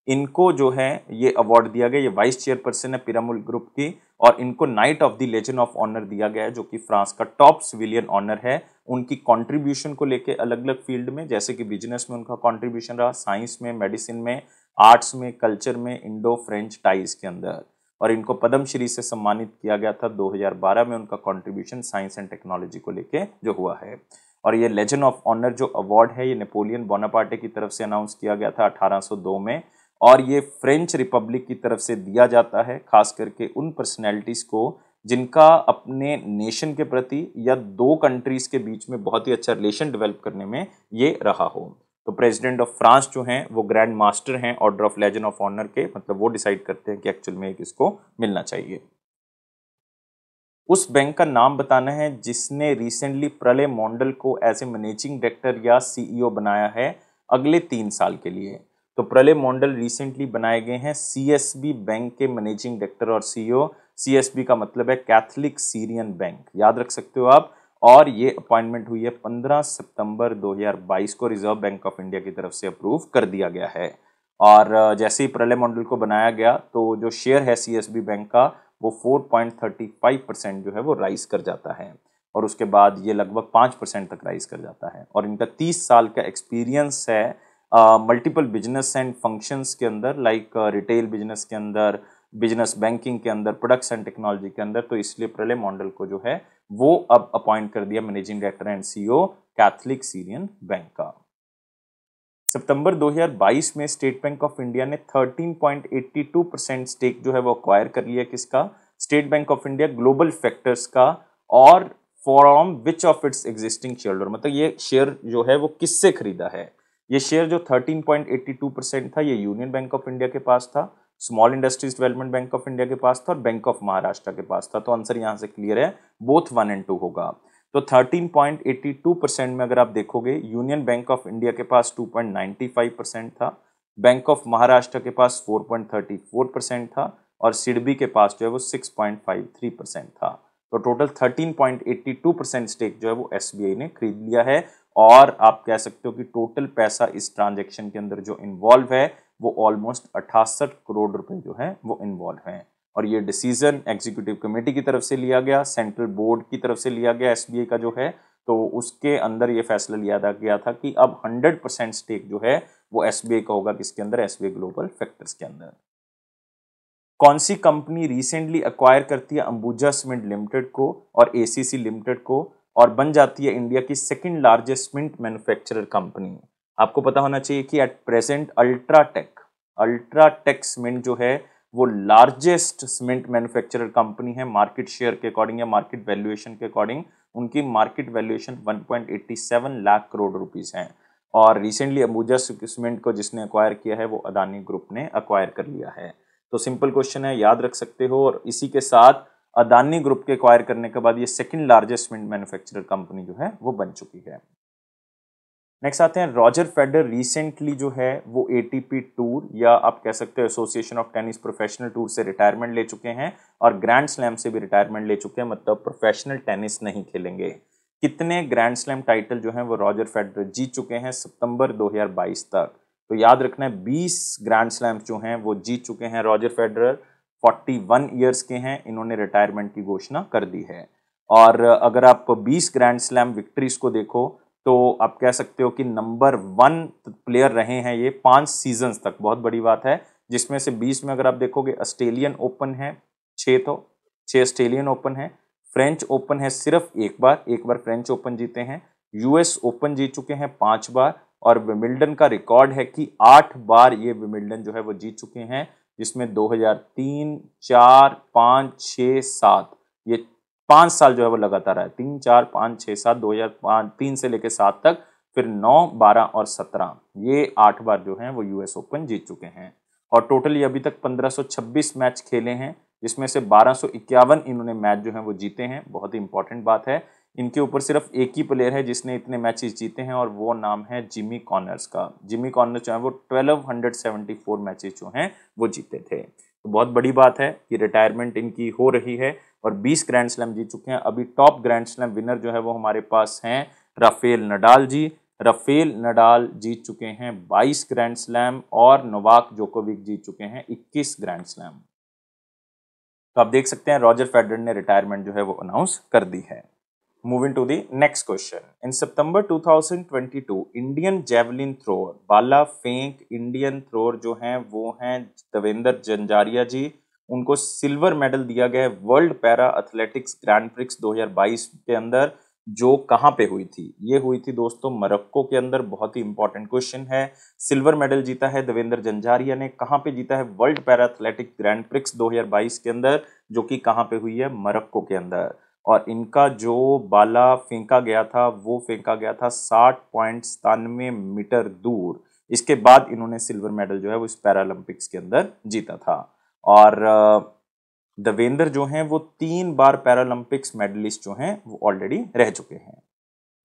इनको जो है ये अवार्ड दिया गया, ये वाइस चेयरपर्सन है पिरामल ग्रुप की, और इनको knight of the legend of honour दिया गया है जो कि फ्रांस का टॉप सिविलियन ऑनर है। उनकी कंट्रीब्यूशन को लेके अलग अलग फील्ड में, जैसे कि बिजनेस में उनका कंट्रीब्यूशन रहा, साइंस में, मेडिसिन में, आर्ट्स में, कल्चर में, इंडो फ्रेंच टाइज के अंदर। और इनको पद्मश्री से सम्मानित किया गया था 2012 में, उनका कंट्रीब्यूशन साइंस एंड टेक्नोलॉजी को लेके जो हुआ है। और ये लेजेंड ऑफ ऑनर जो अवार्ड है ये नेपोलियन बोनापार्टे की तरफ से अनाउंस किया गया था 1802 में, और ये फ्रेंच रिपब्लिक की तरफ से दिया जाता है खास करके उन पर्सनैलिटीज को जिनका अपने नेशन के प्रति या 2 कंट्रीज के बीच में बहुत ही अच्छा रिलेशन डेवलप करने में ये रहा हो। तो प्रेसिडेंट ऑफ फ्रांस जो हैं वो ग्रैंड मास्टर हैं order of legend of honour के, मतलब वो डिसाइड करते हैं कि एक्चुअल में किसको मिलना चाहिए। उस बैंक का नाम बताना है जिसने रिसेंटली प्रलय मंडल को एज ए मैनेजिंग डायरेक्टर या सीईओ बनाया है अगले 3 साल के लिए। तो प्रलय मंडल रिसेंटली बनाए गए हैं सीएसबी बैंक के मैनेजिंग डायरेक्टर और सीईओ। सीएसबी का मतलब है कैथलिक सीरियन बैंक, याद रख सकते हो आप। और ये अपॉइंटमेंट हुई है 15 सितंबर 2022 को, रिजर्व बैंक ऑफ इंडिया की तरफ से अप्रूव कर दिया गया है। और जैसे ही प्रलय मंडल को बनाया गया तो जो शेयर है सीएसबी बैंक का वो 4.35% जो है वो राइज कर जाता है, और उसके बाद ये लगभग 5% तक राइज कर जाता है। और इनका 30 साल का एक्सपीरियंस है मल्टीपल बिजनेस एंड फंक्शंस के अंदर, लाइक रिटेल बिजनेस के अंदर, बिजनेस बैंकिंग के अंदर, प्रोडक्ट्स एंड टेक्नोलॉजी के अंदर। तो इसलिए प्रलय मंडल को जो है वो अब अपॉइंट कर दिया managing director and CEO Catholic Syrian bank का। सितंबर 2022 में स्टेट बैंक ऑफ इंडिया ने 13.82% स्टेक जो है वो अक्वायर कर लिया किसका, state bank of India global factors का। और from which of its existing share holder, मतलब ये शेयर जो है वो किससे खरीदा है। ये शेयर जो 13.82% था ये यूनियन बैंक ऑफ इंडिया के पास था, small industries development bank of India के पास था और बैंक ऑफ महाराष्ट्र के पास था। तो आंसर यहां से क्लियर है, बोथ 1 और 2 होगा। तो 13.82% में अगर आप देखोगे यूनियन बैंक ऑफ इंडिया के पास 2.95% था, बैंक ऑफ महाराष्ट्र के पास 4.34% था और सिडबी के पास जो है वो 6.53% था। तो टोटल 13.82% स्टेक जो है वो एसबीआई ने खरीद लिया है। और आप कह सकते हो कि टोटल पैसा इस ट्रांजैक्शन के अंदर जो इन्वॉल्व है वो ऑलमोस्ट 68 करोड़ रुपए जो है वो इन्वॉल्व है। और ये डिसीजन एग्जीक्यूटिव कमेटी की तरफ से लिया गया, सेंट्रल बोर्ड की तरफ से लिया गया एसबीआई का जो है। तो उसके अंदर ये फैसला लिया गया था कि अब 100% स्टेक जो है वो एसबीआई का होगा, किसके अंदर, एसबीआई ग्लोबल फैक्टर्स के अंदर। कौन सी कंपनी रिसेंटली अक्वायर करती है अंबुजा सीमेंट लिमिटेड को और एसीसी लिमिटेड को और बन जाती है इंडिया की 2nd largest cement manufacturer company. आपको पता होना चाहिए कि एट प्रेजेंट अल्ट्राटेक सीमेंट जो है वो लार्जेस्ट सीमेंट मैन्युफैक्चरर कंपनी है मार्केट शेयर के अकॉर्डिंग या मार्केट वैल्यूएशन के अकॉर्डिंग। उनकी market valuation 1.87 lakh crore rupees है। और रिसेंटली अंबुजा सीमेंट को जिसने अक्वायर किया है वो अदानी ग्रुप ने अक्वायर कर लिया है। तो सिंपल क्वेश्चन है, याद रख सकते हो। और इसी के साथ अदानी ग्रुप के अक्वायर करने के बाद ये second largest cement manufacturer company जो है वो बन चुकी है। नेक्स्ट आते हैं, रॉजर फेडरर रिसेंटली जो है वो एटीपी टूर या आप कह सकते हो association of tennis professional tour से रिटायरमेंट ले चुके हैं और ग्रैंड स्लैम से भी रिटायरमेंट ले चुके हैं, मतलब प्रोफेशनल टेनिस नहीं खेलेंगे। कितने ग्रैंड स्लैम टाइटल जो हैं वो रॉजर फेडरर जीत चुके हैं सितंबर 2022 तक? तो याद रखना है 20 ग्रैंड स्लैम्स जो हैं वो जीत चुके हैं रॉजर फेडरर। 41 ईयर्स के हैं, इन्होंने रिटायरमेंट की घोषणा कर दी है। और अगर आप 20 ग्रैंड स्लैम विक्ट्रीज को देखो तो आप कह सकते हो कि नंबर 1 प्लेयर रहे हैं ये 5 सीजन्स तक, बहुत बड़ी बात है। जिसमें से 20 में अगर आप देखोगे ऑस्ट्रेलियन ओपन है 6, तो 6 ऑस्ट्रेलियन ओपन है, फ्रेंच ओपन है सिर्फ एक बार फ्रेंच ओपन जीते हैं, यूएस ओपन जीत चुके हैं 5 बार, और विमिल्डन का रिकॉर्ड है कि 8 बार ये विमिल्डन जो है वो जीत चुके हैं, जिसमें 2003, 4, 5, 6, 7 ये 5 साल जो है वो लगातार है। 3, 4, 5, 6, 7 2003 से लेकर 7 तक, फिर 9, 12 और 17 ये 8 बार जो हैं वो यूएस ओपन जीत चुके हैं। और टोटली अभी तक 1526 मैच खेले हैं, जिसमें से 1251 इन्होंने मैच जो हैं वो जीते हैं। बहुत ही इंपॉर्टेंट बात है, इनके ऊपर सिर्फ एक ही प्लेयर है जिसने इतने मैचेस जीते हैं और वो नाम है जिमी कॉनर्स का। जिमी कॉनर्स जो है वो 1274 मैचेस जो हैं वो जीते थे। तो बहुत बड़ी बात है कि रिटायरमेंट इनकी हो रही है और 20 ग्रैंड स्लैम जीत चुके हैं। अभी टॉप ग्रैंड स्लैम विनर जो है वो हमारे पास हैं राफेल नडाल जी। राफेल नडाल जीत चुके हैं 22 ग्रैंड स्लैम और नोवाक जोकोविक जीत चुके हैं 21 ग्रैंड स्लैम। तो आप देख सकते हैं रॉजर फेडरर ने रिटायरमेंट जो है वो अनाउंस कर दी है। Moving to the next question, in September 2022 Indian javelin thrower भाला फेंक इंडियन थ्रोअर जो हैं वो हैं देवेंद्र जंजारिया जी। उनको सिल्वर मेडल दिया गया है world para athletics grand prix 2022 के अंदर, जो कहां पे हुई थी? ये हुई थी दोस्तों मोरक्को के अंदर। बहुत ही इंपॉर्टेंट क्वेश्चन है। सिल्वर मेडल जीता है देवेंद्र जंजारिया ने। कहां पे जीता है? World para athletics grand prix 2022 के अंदर, जो कि कहां पे हुई है? मोरक्को के अंदर। और इनका जो बाला फेंका गया था वो फेंका गया था 60.97 मीटर दूर। इसके बाद इन्होंने सिल्वर मेडल जो है वो इस पैरालंपिक्स के अंदर जीता था। और देवेंद्र जो हैं वो 3 बार पैरालंपिक्स मेडलिस्ट जो हैं वो ऑलरेडी रह चुके हैं।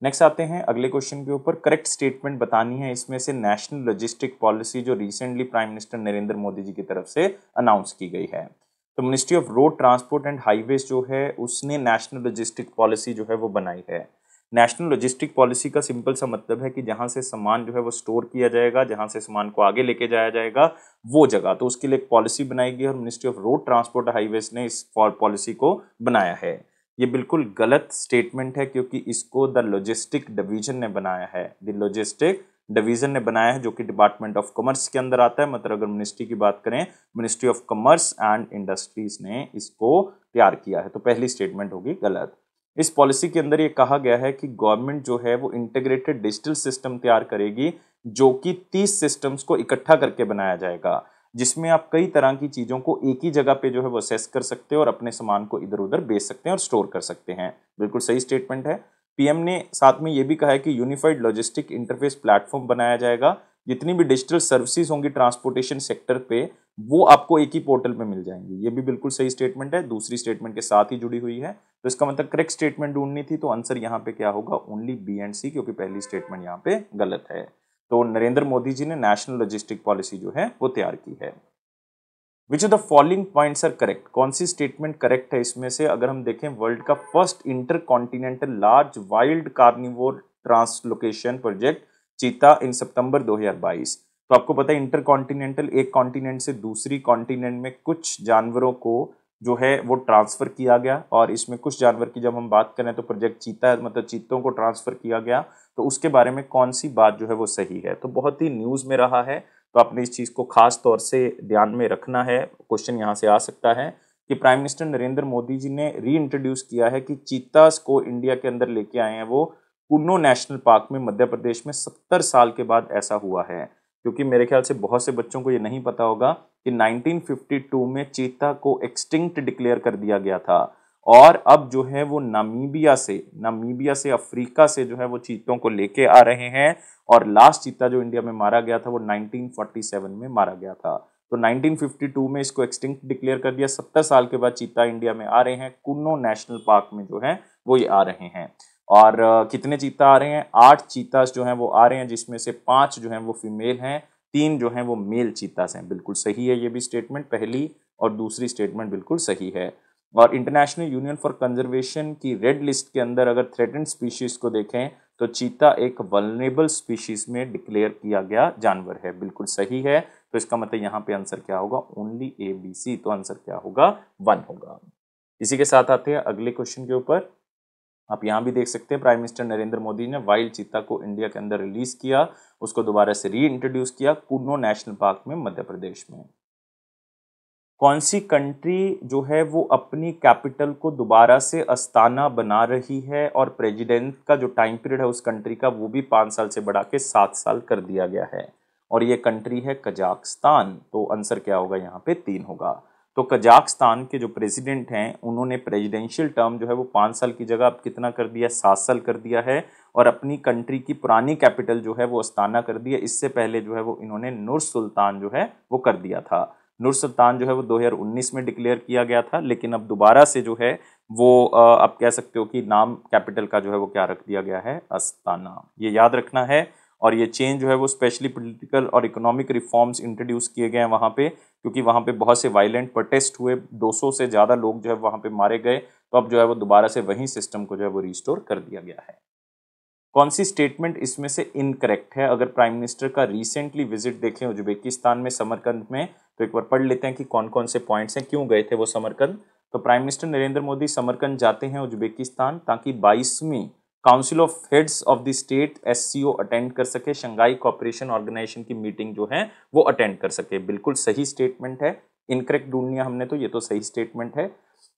नेक्स्ट आते हैं अगले क्वेश्चन के ऊपर। करेक्ट स्टेटमेंट बतानी है इसमें से नेशनल लॉजिस्टिक पॉलिसी जो recently prime minister Narendra Modi ji की तरफ से अनाउंस की गई है। तो ministry of road transport and highways जो है उसने नेशनल लॉजिस्टिक पॉलिसी जो है वो बनाई है। नेशनल लॉजिस्टिक पॉलिसी का सिंपल सा मतलब है कि जहां से सामान जो है वो स्टोर किया जाएगा, जहां से सामान को आगे लेके जाया जाएगा वो जगह, तो उसके लिए एक पॉलिसी बनाई गई और ministry of road transport highways ने इस पॉलिसी को बनाया है। ये बिल्कुल गलत स्टेटमेंट है क्योंकि इसको द लॉजिस्टिक डिवीजन ने बनाया है। द लॉजिस्टिक डिवीजन ने बनाया है जो कि डिपार्टमेंट ऑफ कॉमर्स के अंदर आता है। मतलब अगर मिनिस्ट्री की बात करें, ministry of commerce and industries ने इसको तैयार किया है। तो पहली स्टेटमेंट होगी गलत। इस पॉलिसी के अंदर ये कहा गया है कि गवर्नमेंट जो है वो इंटीग्रेटेड डिजिटल सिस्टम तैयार करेगी जो कि 30 सिस्टम्स को इकट्ठा करके बनाया जाएगा, जिसमें आप कई तरह की चीजों को एक ही जगह पे जो है वो असेस कर सकते हैं और अपने सामान को इधर उधर बेच सकते हैं और स्टोर कर सकते हैं। बिल्कुल सही स्टेटमेंट है। पीएम ने साथ में ये भी कहा है कि यूनिफाइड लॉजिस्टिक इंटरफेस प्लेटफॉर्म बनाया जाएगा। जितनी भी डिजिटल सर्विसेज होंगी ट्रांसपोर्टेशन सेक्टर पे वो आपको एक ही पोर्टल पे मिल जाएंगी। ये भी बिल्कुल सही स्टेटमेंट है, दूसरी स्टेटमेंट के साथ ही जुड़ी हुई है। तो इसका मतलब करेक्ट स्टेटमेंट ढूंढनी थी, तो आंसर यहाँ पे क्या होगा? ओनली बी एंड सी, क्योंकि पहली स्टेटमेंट यहाँ पे गलत है। तो नरेंद्र मोदी जी ने नेशनल लॉजिस्टिक पॉलिसी जो है वो तैयार की है। Which of the following points are correct? कौन सी स्टेटमेंट करेक्ट है इसमें से? अगर हम देखें, वर्ल्ड का first inter continental large wild carnivore translocation project चीता इन सितंबर 2022। तो आपको पता है इंटर कॉन्टिनेंटल, एक कॉन्टिनेंट से दूसरी कॉन्टिनेंट में कुछ जानवरों को जो है वो ट्रांसफर किया गया। और इसमें कुछ जानवर की जब हम बात करें तो प्रोजेक्ट चीता मतलब चीतों को ट्रांसफर किया गया। तो उसके बारे में कौन सी बात जो है वो सही है? तो बहुत ही न्यूज में रहा है, तो आपने इस चीज को खास तौर से ध्यान में रखना है। क्वेश्चन यहाँ से आ सकता है कि प्राइम मिनिस्टर नरेंद्र मोदी जी ने री इंट्रोड्यूस किया है कि चीतास को इंडिया के अंदर लेके आए हैं वो कुन्नो नेशनल पार्क में मध्य प्रदेश में 70 साल के बाद ऐसा हुआ है। क्योंकि मेरे ख्याल से बहुत से बच्चों को ये नहीं पता होगा कि 1952 में चीता को एक्सटिंक्ट डिक्लेयर कर दिया गया था और अब जो है वो नामीबिया से अफ्रीका से जो है वो चीतों को लेके आ रहे हैं और लास्ट चीता जो इंडिया में मारा गया था वो 1947 में मारा गया था। तो 1952 में इसको एक्सटिंक्ट डिक्लेयर कर दिया। 70 साल के बाद चीता इंडिया में आ रहे हैं, कुन्नो नेशनल पार्क में जो है वो ये आ रहे हैं। और कितने चीता आ रहे हैं? 8 चीतास जो हैं वो आ रहे हैं, जिसमें से 5 जो हैं वो फीमेल हैं, 3 जो हैं वो मेल चीतास हैं। बिल्कुल सही है ये भी स्टेटमेंट, पहली और दूसरी स्टेटमेंट बिल्कुल सही है। और इंटरनेशनल यूनियन फॉर कंजर्वेशन की रेड लिस्ट के अंदर अगर थ्रेटेंड स्पीशीज को देखें तो चीता एक वल्नरेबल स्पीशीज में डिक्लेयर किया गया जानवर है। बिल्कुल सही है। तो इसका मतलब यहाँ पे आंसर क्या होगा? Only A B C. तो आंसर क्या होगा? 1 होगा। इसी के साथ आते हैं अगले क्वेश्चन के ऊपर। आप यहाँ भी देख सकते हैं प्राइम मिनिस्टर नरेंद्र मोदी ने वाइल्ड चीता को इंडिया के अंदर रिलीज किया, उसको दोबारा से री इंट्रोड्यूस किया कुन्नो नेशनल पार्क में मध्य प्रदेश में। कौन सी कंट्री जो है वो अपनी कैपिटल को दोबारा से अस्ताना बना रही है और प्रेसिडेंट का जो टाइम पीरियड है उस कंट्री का वो भी 5 साल से बढ़ा के 7 साल कर दिया गया है और ये कंट्री है कजाकिस्तान। तो आंसर क्या होगा? यहाँ पे 3 होगा। तो कजाकिस्तान के जो प्रेसिडेंट हैं उन्होंने प्रेसिडेंशियल टर्म जो है वो 5 साल की जगह अब कितना कर दिया? 7 साल कर दिया है और अपनी कंट्री की पुरानी कैपिटल जो है वो अस्ताना कर दिया। इससे पहले जो है वो इन्होंने नूर सुल्तान जो है वो कर दिया था। नूर सुल्तान जो है वो 2019 में डिक्लेयर किया गया था, लेकिन अब दोबारा से जो है वो आप कह सकते हो कि नाम कैपिटल का जो है वो क्या रख दिया गया है? अस्ताना। ये याद रखना है। और ये चेंज जो है वो स्पेशली पॉलिटिकल और इकोनॉमिक रिफॉर्म्स इंट्रोड्यूस किए गए हैं वहाँ पे, क्योंकि वहाँ पे बहुत से वायलेंट प्रोटेस्ट हुए, 200 से ज़्यादा लोग जो है वहाँ पे मारे गए। तो अब जो है वो दोबारा से वही सिस्टम को जो है वो रिस्टोर कर दिया गया है। कौन सी स्टेटमेंट इसमें से इनकरेक्ट है? अगर प्राइम मिनिस्टर का रिसेंटली विजिट देखें उज्बेकिस्तान में समरकंद में, तो एक बार पढ़ लेते हैं कि कौन कौन से पॉइंट्स हैं, क्यों गए थे वो समरकंद। तो prime minister Narendra Modi Samarkand जाते हैं उज्बेकिस्तान ताकि 22वीं council of heads of the state SCO attend कर सके, शंघाई कोऑपरेशन ऑर्गेनाइजेशन की मीटिंग जो है वो अटेंड कर सके। बिल्कुल सही स्टेटमेंट है। इनकरेक्ट ढूंढ लिया हमने तो ये तो सही स्टेटमेंट है।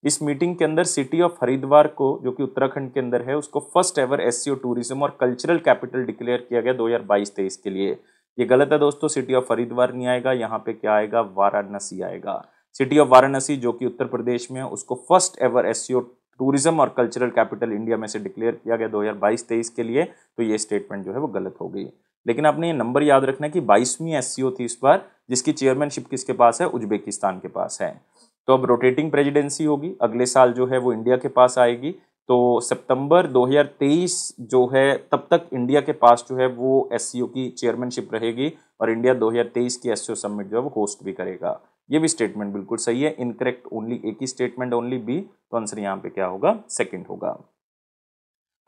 इस मीटिंग के अंदर सिटी ऑफ हरिद्वार को, जो कि उत्तराखंड के अंदर है, उसको फर्स्ट एवर SCO टूरिज्म और कल्चरल कैपिटल डिक्लेयर किया गया 2022-23 के लिए। ये गलत है दोस्तों, सिटी ऑफ हरिद्वार नहीं आएगा, यहाँ पे क्या आएगा? वाराणसी आएगा। सिटी ऑफ वाराणसी जो कि उत्तर प्रदेश में है उसको फर्स्ट एवर SCO टूरिज्म और कल्चरल कैपिटल इंडिया में से डिक्लेयर किया गया 2022-23 के लिए। तो ये स्टेटमेंट जो है वो गलत हो गई। लेकिन आपने ये नंबर याद रखना है कि 22वीं SCO थी इस बार, जिसकी चेयरमैनशिप किसके पास है? उज्बेकिस्तान के पास है। तो अब रोटेटिंग प्रेसिडेंसी होगी, अगले साल जो है वो इंडिया के पास आएगी। तो सितंबर 2023 जो है तब तक इंडिया के पास जो है वो SCO की चेयरमैनशिप रहेगी और इंडिया 2023 की SCO समिट जो है वो होस्ट भी करेगा। ये भी स्टेटमेंट बिल्कुल सही है। इनकरेक्ट ओनली एक ही स्टेटमेंट, ओनली बी। तो आंसर यहाँ पे क्या होगा? सेकंड होगा।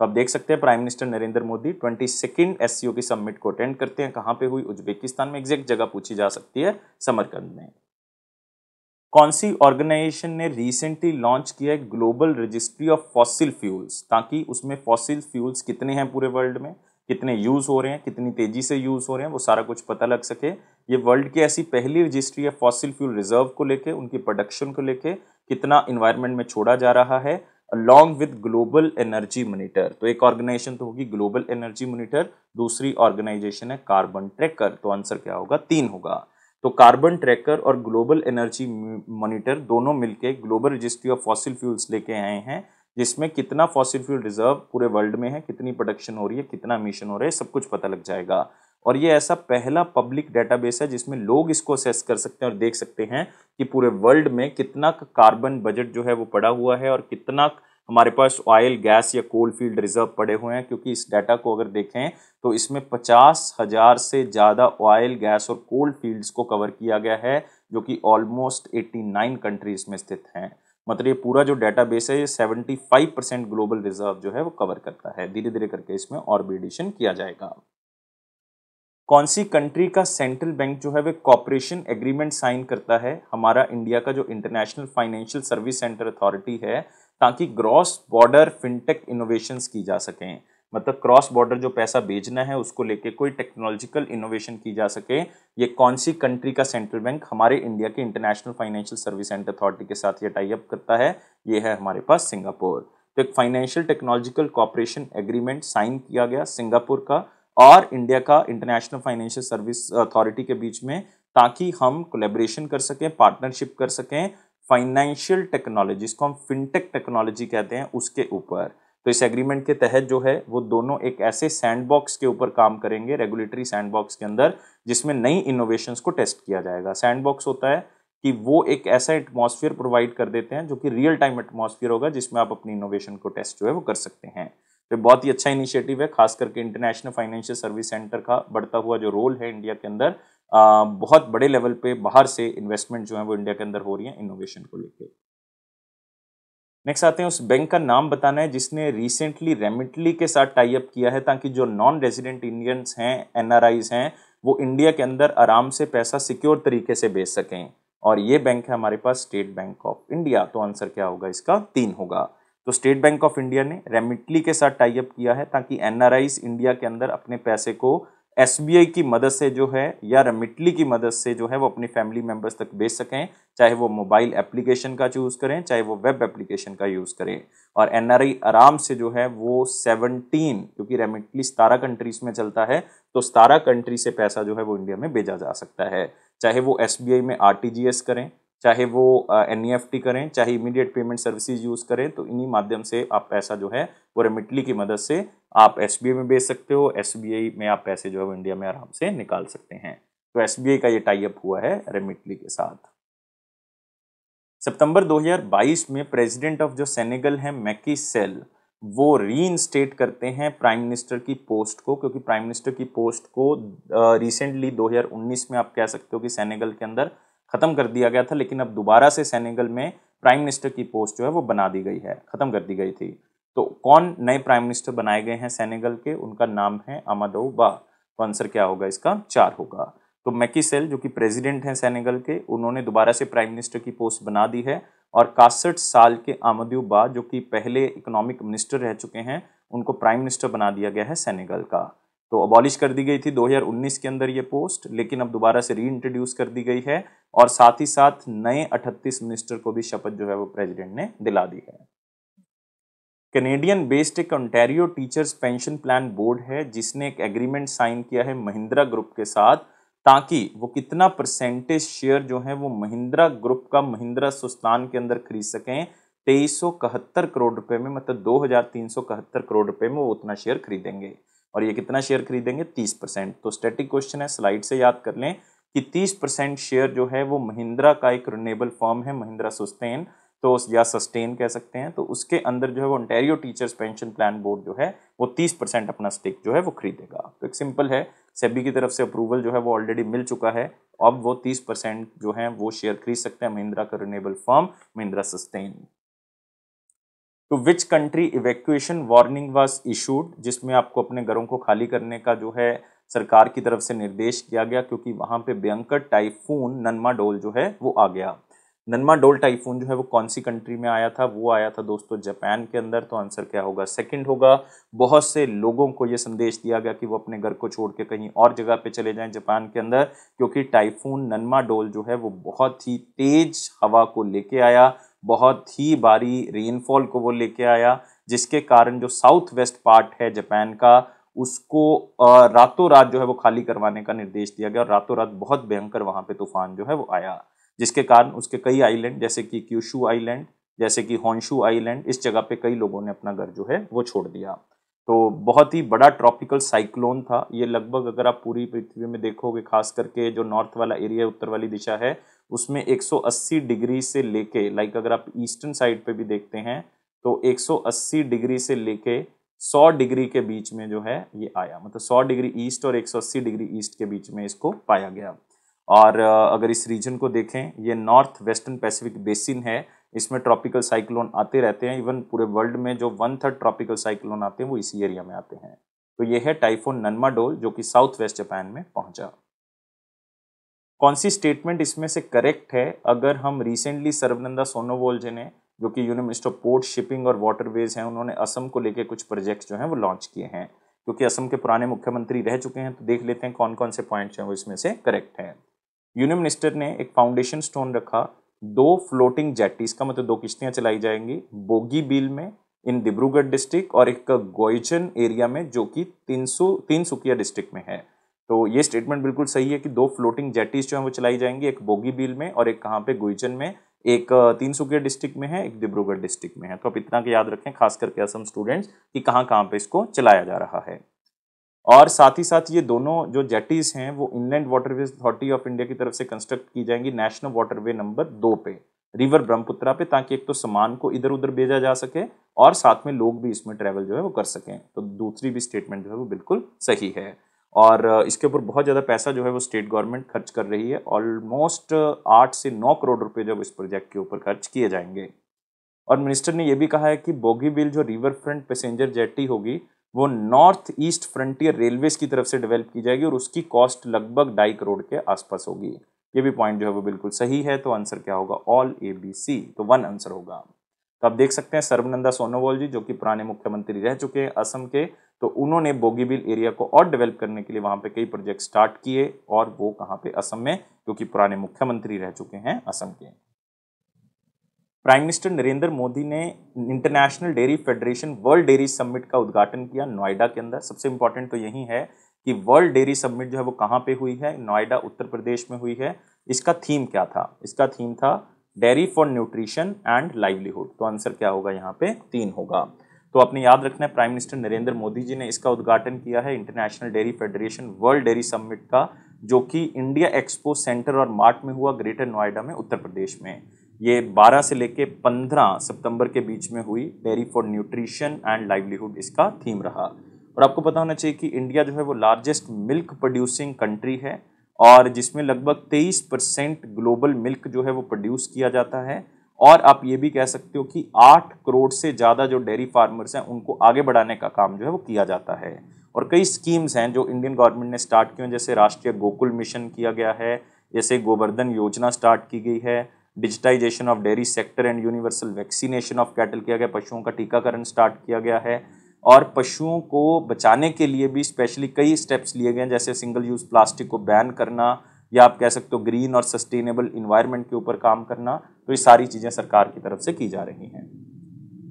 तो आप देख सकते हैं prime minister Narendra Modi 22nd SCO की समिट को अटेंड करते हैं। कहाँ पे हुई? उज्बेकिस्तान में। एग्जैक्ट जगह पूछी जा सकती है, समरकंद में। कौन सी ऑर्गेनाइजेशन ने रिसेंटली लॉन्च किया है global registry of fossil fuels, ताकि उसमें फॉसिल फ्यूल्स कितने हैं पूरे वर्ल्ड में, कितने यूज हो रहे हैं, कितनी तेजी से यूज हो रहे हैं, वो सारा कुछ पता लग सके। ये वर्ल्ड की ऐसी पहली रजिस्ट्री है फॉसिल फ्यूल रिजर्व को लेके, उनकी प्रोडक्शन को लेके, कितना इन्वायरमेंट में छोड़ा जा रहा है, along with global energy monitor. तो एक ऑर्गेनाइजेशन तो होगी ग्लोबल एनर्जी मॉनिटर, दूसरी ऑर्गेनाइजेशन है कार्बन ट्रैकर। तो आंसर क्या होगा? 3 होगा। तो कार्बन ट्रैकर और ग्लोबल एनर्जी मॉनिटर दोनों मिलके global registry of fossil fuels लेके आए हैं, जिसमें कितना फॉसिल फ्यूल रिजर्व पूरे वर्ल्ड में है, कितनी प्रोडक्शन हो रही है, कितना एमिशन हो रहा है, सब कुछ पता लग जाएगा। और ये ऐसा पहला पब्लिक डेटाबेस है जिसमें लोग इसको असेस कर सकते हैं और देख सकते हैं कि पूरे वर्ल्ड में कितना कार्बन बजट जो है वो पड़ा हुआ है और कितना हमारे पास ऑयल, गैस या कोल फील्ड रिजर्व पड़े हुए हैं। क्योंकि इस डाटा को अगर देखें तो इसमें 50,000 से ज़्यादा ऑयल, गैस और कोल फील्ड्स को कवर किया गया है, जो कि ऑलमोस्ट 89 कंट्रीज में स्थित हैं। मतलब ये पूरा जो डाटाबेस है ये 75% ग्लोबल रिजर्व जो है वो कवर करता है। धीरे धीरे करके इसमें और भी एडिशन किया जाएगा। कौन सी कंट्री का सेंट्रल बैंक जो है वो कॉपरेशन एग्रीमेंट साइन करता है हमारा इंडिया का जो international financial service centre authority है, ताकि क्रॉस बॉर्डर फिनटेक इनोवेशंस की जा सकें। मतलब क्रॉस बॉर्डर जो पैसा भेजना है उसको लेके कोई टेक्नोलॉजिकल इनोवेशन की जा सके। ये कौन सी कंट्री का सेंट्रल बैंक हमारे इंडिया के international financial service centre authority के साथ ये टाई अप करता है? ये है हमारे पास सिंगापुर। तो एक financial technological cooperation agreement sign किया गया सिंगापुर का और इंडिया का इंटरनेशनल फाइनेंशियल सर्विस अथॉरिटी के बीच में, ताकि हम कोलेबोरेशन कर सकें, पार्टनरशिप कर सकें फाइनेंशियल टेक्नोलॉजी, जिसको हम फिनटेक टेक्नोलॉजी कहते हैं, उसके ऊपर। तो इस एग्रीमेंट के तहत जो है वो दोनों एक ऐसे सैंडबॉक्स के ऊपर काम करेंगे, रेगुलेटरी सैंडबॉक्स के अंदर, जिसमें नई इनोवेशंस को टेस्ट किया जाएगा। सैंडबॉक्स होता है कि वो एक ऐसा एटमॉस्फेयर प्रोवाइड कर देते हैं जो कि रियल टाइम एटमॉस्फेयर होगा, जिसमें आप अपनी इनोवेशन को टेस्ट जो है वो कर सकते हैं। तो बहुत ही अच्छा इनिशिएटिव है, खास करके इंटरनेशनल फाइनेंशियल सर्विस सेंटर का बढ़ता हुआ जो रोल है इंडिया के अंदर, बहुत बड़े लेवल पे बाहर से इन्वेस्टमेंट जो है वो इंडिया के अंदर हो रही है इनोवेशन को लेकर। नेक्स्ट आते हैं, उस बैंक का नाम बताना है जिसने रिसेंटली रेमिटली के साथ टाई अप किया है, ताकि जो नॉन रेजिडेंट इंडियंस हैं, एनआरआईज हैं, वो इंडिया के अंदर आराम से पैसा सिक्योर तरीके से भेज सकें। और ये बैंक है हमारे पास स्टेट बैंक ऑफ इंडिया। तो आंसर क्या होगा इसका? 3 होगा। तो स्टेट बैंक ऑफ इंडिया ने रेमिटली के साथ टाई अप किया है ताकि एनआरआईज इंडिया के अंदर अपने पैसे को एसबीआई की मदद से जो है या रेमिटली की मदद से जो है वो अपनी फैमिली मेंबर्स तक भेज सकें, चाहे वो मोबाइल एप्लीकेशन का चूज करें, चाहे वो वेब एप्लीकेशन का यूज करें। और एनआरआई आराम से जो है वो 17, क्योंकि रेमिटली 17 कंट्रीज में चलता है, तो 17 कंट्री से पैसा जो है वो इंडिया में भेजा जा सकता है। चाहे वो एसबीआई में आरटीजीएस करें, चाहे वो एनईएफटी करें, चाहे इमीडिएट पेमेंट सर्विसेज यूज करें, तो इन्हीं माध्यम से आप पैसा जो है वो रेमिटली की मदद से आप एसबीआई में भेज सकते हो। एसबीआई में आप पैसे जो है वो इंडिया में आराम से निकाल सकते हैं। तो एसबीआई का ये टाई अप हुआ है रेमिटली के साथ। सितंबर 2022 में प्रेसिडेंट ऑफ जो सेनेगल है मैकी सेल, वो रीइंस्टेट करते हैं प्राइम मिनिस्टर की पोस्ट को, क्योंकि प्राइम मिनिस्टर की पोस्ट को रिसेंटली 2019 में आप कह सकते हो कि सेनेगल के अंदर खत्म कर दिया गया था, लेकिन अब दोबारा से सेनेगल में प्राइम मिनिस्टर की पोस्ट जो है वो बना दी गई है, खत्म कर दी गई थी। तो कौन नए प्राइम मिनिस्टर बनाए गए हैं सेनेगल के? उनका नाम है अमादो बा। तो आंसर क्या होगा इसका? 4 होगा। तो मैकी सेल जो कि प्रेसिडेंट हैं सेनेगल के, उन्होंने दोबारा से प्राइम मिनिस्टर की पोस्ट बना दी है। और 61 साल के आमदू बा जो कि पहले इकोनॉमिक मिनिस्टर रह चुके हैं, उनको प्राइम मिनिस्टर बना दिया गया है सेनेगल का। तो अबॉलिश कर दी गई थी 2019 के अंदर ये पोस्ट, लेकिन अब दोबारा से री इंट्रोड्यूस कर दी गई है। और साथ ही साथ नए 38 मिनिस्टर को भी शपथ जो है वो प्रेसिडेंट ने दिला दी है। कैनेडियन बेस्ड एक Ontario teachers pension plan board है, जिसने एक एग्रीमेंट साइन किया है महिंद्रा ग्रुप के साथ, ताकि वो कितना परसेंटेज शेयर जो है वो महिंद्रा ग्रुप का महिंद्रा सुस्तान के अंदर खरीद सकें। 2371 करोड़ रुपए में, मतलब 2371 करोड़ रुपए में वो उतना शेयर खरीदेंगे। और ये कितना शेयर खरीदेंगे? 30%। तो स्टैटिक क्वेश्चन है, स्लाइड से याद कर लें कि 30% शेयर जो है वो महिंद्रा का एक रिन्यूएबल फर्म है, महिंद्रा सुस्टेन, तो या सस्टेन कह सकते हैं, तो उसके अंदर जो है वो Ontario teachers pension plan board जो है वो 30% अपना स्टेक जो है वो खरीदेगा। तो एक सिंपल है, सेबी की तरफ से अप्रूवल जो है वो ऑलरेडी मिल चुका है। अब वो 30% जो है वो शेयर खरीद सकते हैं महिंद्रा का रिन्यूएबल फर्म महिंद्रा सस्टेन। तो which country evacuation warning was issued, जिसमें आपको अपने घरों को खाली करने का जो है सरकार की तरफ से निर्देश किया गया, क्योंकि वहां पे भयंकर टाइफून नन्माडोल जो है वो आ गया। नन्माडोल टाइफून जो है वो कौन सी कंट्री में आया था? वो आया था दोस्तों जापान के अंदर। तो आंसर क्या होगा? सेकंड होगा। बहुत से लोगों को ये संदेश दिया गया कि वो अपने घर को छोड़ के कहीं और जगह पे चले जाएं जापान के अंदर, क्योंकि टाइफून नन्माडोल जो है वो बहुत ही तेज हवा को लेके आया, बहुत ही भारी रेनफॉल को वो लेके आया, जिसके कारण जो साउथ वेस्ट पार्ट है जापान का, उसको रातों रात जो है वो खाली करवाने का निर्देश दिया गया। और रातों रात बहुत भयंकर वहां पे तूफान जो है वो आया, जिसके कारण उसके कई आइलैंड, जैसे कि क्यूशू आइलैंड, जैसे कि होन्शु आइलैंड, इस जगह पे कई लोगों ने अपना घर जो है वो छोड़ दिया। तो बहुत ही बड़ा ट्रॉपिकल साइक्लोन था ये। लगभग अगर आप पूरी पृथ्वी में देखोगे, खास करके जो नॉर्थ वाला एरिया, उत्तर वाली दिशा है, उसमें 180 डिग्री से लेके, लाइक अगर आप ईस्टर्न साइड पे भी देखते हैं तो 180 डिग्री से लेके 100 डिग्री के बीच में जो है ये आया, मतलब 100 डिग्री ईस्ट और 180 डिग्री ईस्ट के बीच में इसको पाया गया। और अगर इस रीजन को देखें, ये नॉर्थ वेस्टर्न पैसिफिक बेसिन है, इसमें ट्रॉपिकल साइक्लोन आते रहते हैं। इवन पूरे वर्ल्ड में जो 1/3 ट्रॉपिकल साइक्लोन आते हैं वो इसी एरिया में आते हैं। तो ये है टाइफून नन्माडोल, जो कि साउथ वेस्ट जापान में पहुंचा। कौन सी स्टेटमेंट इसमें से करेक्ट है? अगर हम रिसेंटली सर्बानंद सोनोवाल जी ने, जो कि union minister of port, shipping और वाटरवेज हैं, उन्होंने असम को लेकर कुछ प्रोजेक्ट्स जो हैं वो लॉन्च किए हैं, क्योंकि असम के पुराने मुख्यमंत्री रह चुके हैं। तो देख लेते हैं कौन कौन से पॉइंट्स हैं वो इसमें से करेक्ट हैं। यूनियन मिनिस्टर ने एक फाउंडेशन स्टोन रखा, 2 फ्लोटिंग जेट्टीज का, मतलब 2 किश्तियां चलाई जाएंगी, बोगीबील में इन डिब्रूगढ़ डिस्ट्रिक्ट और एक गोइचन एरिया में, जो कि तिनसुकिया डिस्ट्रिक्ट में है। तो ये स्टेटमेंट बिल्कुल सही है कि 2 फ्लोटिंग जेटीज जो है वो चलाई जाएंगी, एक बोगीबील में और एक कहाँ पे, गुइचन में। एक तिनसुकिया डिस्ट्रिक्ट में है, एक डिब्रूगढ़ डिस्ट्रिक्ट में है। तो आप इतना के याद रखें, खास करके असम स्टूडेंट्स, कि कहाँ कहाँ पे इसको चलाया जा रहा है। और साथ ही साथ ये दोनों जो जेटीज हैं वो inland waterways authority of India की तरफ से कंस्ट्रक्ट की जाएंगी नेशनल वाटरवे नंबर 2 पे, रिवर ब्रह्मपुत्रा पे, ताकि एक तो सामान को इधर उधर भेजा जा सके और साथ में लोग भी इसमें ट्रेवल जो है वो कर सकें। तो दूसरी भी स्टेटमेंट जो है वो बिल्कुल सही है। और इसके ऊपर बहुत ज़्यादा पैसा जो है वो स्टेट गवर्नमेंट खर्च कर रही है। ऑलमोस्ट 8 से 9 करोड़ रुपए जब इस प्रोजेक्ट के ऊपर खर्च किए जाएंगे। और मिनिस्टर ने यह भी कहा है कि बोगीबील जो रिवर फ्रंट पैसेंजर जेटी होगी वो नॉर्थ ईस्ट फ्रंटियर रेलवेज की तरफ से डेवलप की जाएगी और उसकी कॉस्ट लगभग 2.5 करोड़ के आसपास होगी। ये भी पॉइंट जो है वो बिल्कुल सही है। तो आंसर क्या होगा? All A B C. तो 1 आंसर होगा। तो आप देख सकते हैं सर्बानंद सोनोवाल जी, जो कि पुराने मुख्यमंत्री रह चुके हैं असम के, तो उन्होंने बोगीबील एरिया को और डेवलप करने के लिए वहां पे कई प्रोजेक्ट स्टार्ट किए, और वो कहाँ पे? असम में, क्योंकि पुराने मुख्यमंत्री रह चुके हैं असम के। प्राइम मिनिस्टर नरेंद्र मोदी ने international dairy federation world dairy summit का उद्घाटन किया नोएडा के अंदर। सबसे इंपॉर्टेंट तो यही है कि वर्ल्ड डेयरी समिट जो है वो कहाँ पे हुई है? नोएडा, उत्तर प्रदेश में हुई है। इसका थीम क्या था? इसका थीम था dairy for nutrition and livelihood. तो आंसर क्या होगा? यहाँ पे 3 होगा। तो आपने याद रखना है, प्राइम मिनिस्टर नरेंद्र मोदी जी ने इसका उद्घाटन किया है international dairy federation world dairy summit का, जो कि इंडिया एक्सपो सेंटर और मार्ट में हुआ, ग्रेटर नोएडा में, उत्तर प्रदेश में। ये 12 से लेके 15 सितंबर के बीच में हुई। Dairy for nutrition and livelihood इसका थीम रहा। और आपको पता होना चाहिए कि इंडिया जो है वो लार्जेस्ट मिल्क प्रोड्यूसिंग कंट्री है, और जिसमें लगभग 23% ग्लोबल मिल्क जो है वो प्रोड्यूस किया जाता है। और आप ये भी कह सकते हो कि 8 करोड़ से ज़्यादा जो डेयरी फार्मर्स हैं उनको आगे बढ़ाने का काम जो है वो किया जाता है। और कई स्कीम्स हैं जो इंडियन गवर्नमेंट ने स्टार्ट की हैं, जैसे राष्ट्रीय गोकुल मिशन किया गया है, जैसे गोवर्धन योजना स्टार्ट की गई है, digitisation of dairy sector and universal vaccination of cattle किया गया, पशुओं का टीकाकरण स्टार्ट किया गया है। और पशुओं को बचाने के लिए भी स्पेशली कई स्टेप्स लिए गए, जैसे सिंगल यूज प्लास्टिक को बैन करना, या आप कह सकते हो ग्रीन और सस्टेनेबल इन्वायरमेंट के ऊपर काम करना। तो ये सारी चीजें सरकार की तरफ से की जा रही हैं।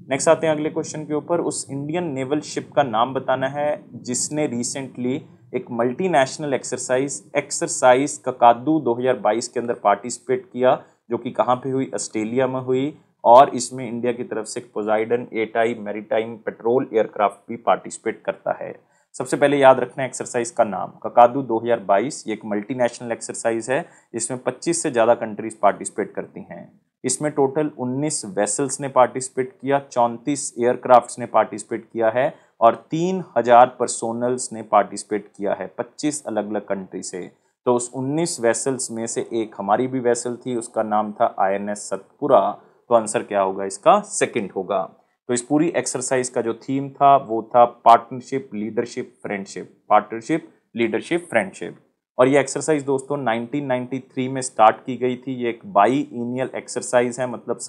नेक्स्ट आते हैं अगले क्वेश्चन के ऊपर। उस इंडियन नेवल शिप का नाम बताना है जिसने रिसेंटली एक मल्टीनेशनल एक्सरसाइज ककादू 2022 के अंदर पार्टिसिपेट किया, जो कि कहाँ पे हुई? ऑस्ट्रेलिया में हुई। और इसमें इंडिया की तरफ से पोसाइडन एटाई मैरीटाइम पेट्रोल एयरक्राफ्ट भी पार्टिसिपेट करता है। सबसे पहले याद रखना है एक्सरसाइज का नाम ककादू 2022। ये एक मल्टीनेशनल एक्सरसाइज है, इसमें 25 से ज़्यादा कंट्रीज पार्टिसिपेट करती हैं। इसमें टोटल 19 वेसल्स ने पार्टिसिपेट किया, 34 एयरक्राफ्ट्स ने पार्टिसिपेट किया है, और 3000 पर्सोनल्स ने पार्टिसिपेट किया है 25 अलग अलग कंट्री से। तो उस 19 वेसल्स में से एक हमारी भी वेसल थी, उसका नाम था INS सतपुरा। तो आंसर क्या होगा? इसका सेकंड होगा। तो इस पूरी एक्सरसाइज का जो थीम था वो था partnership, leadership, friendship. Partnership, leadership, friendship. और ये एक्सरसाइज दोस्तों 1993 में स्टार्ट की गई थी। ये एक बाईइनियल एक्सरसाइज है, मतलब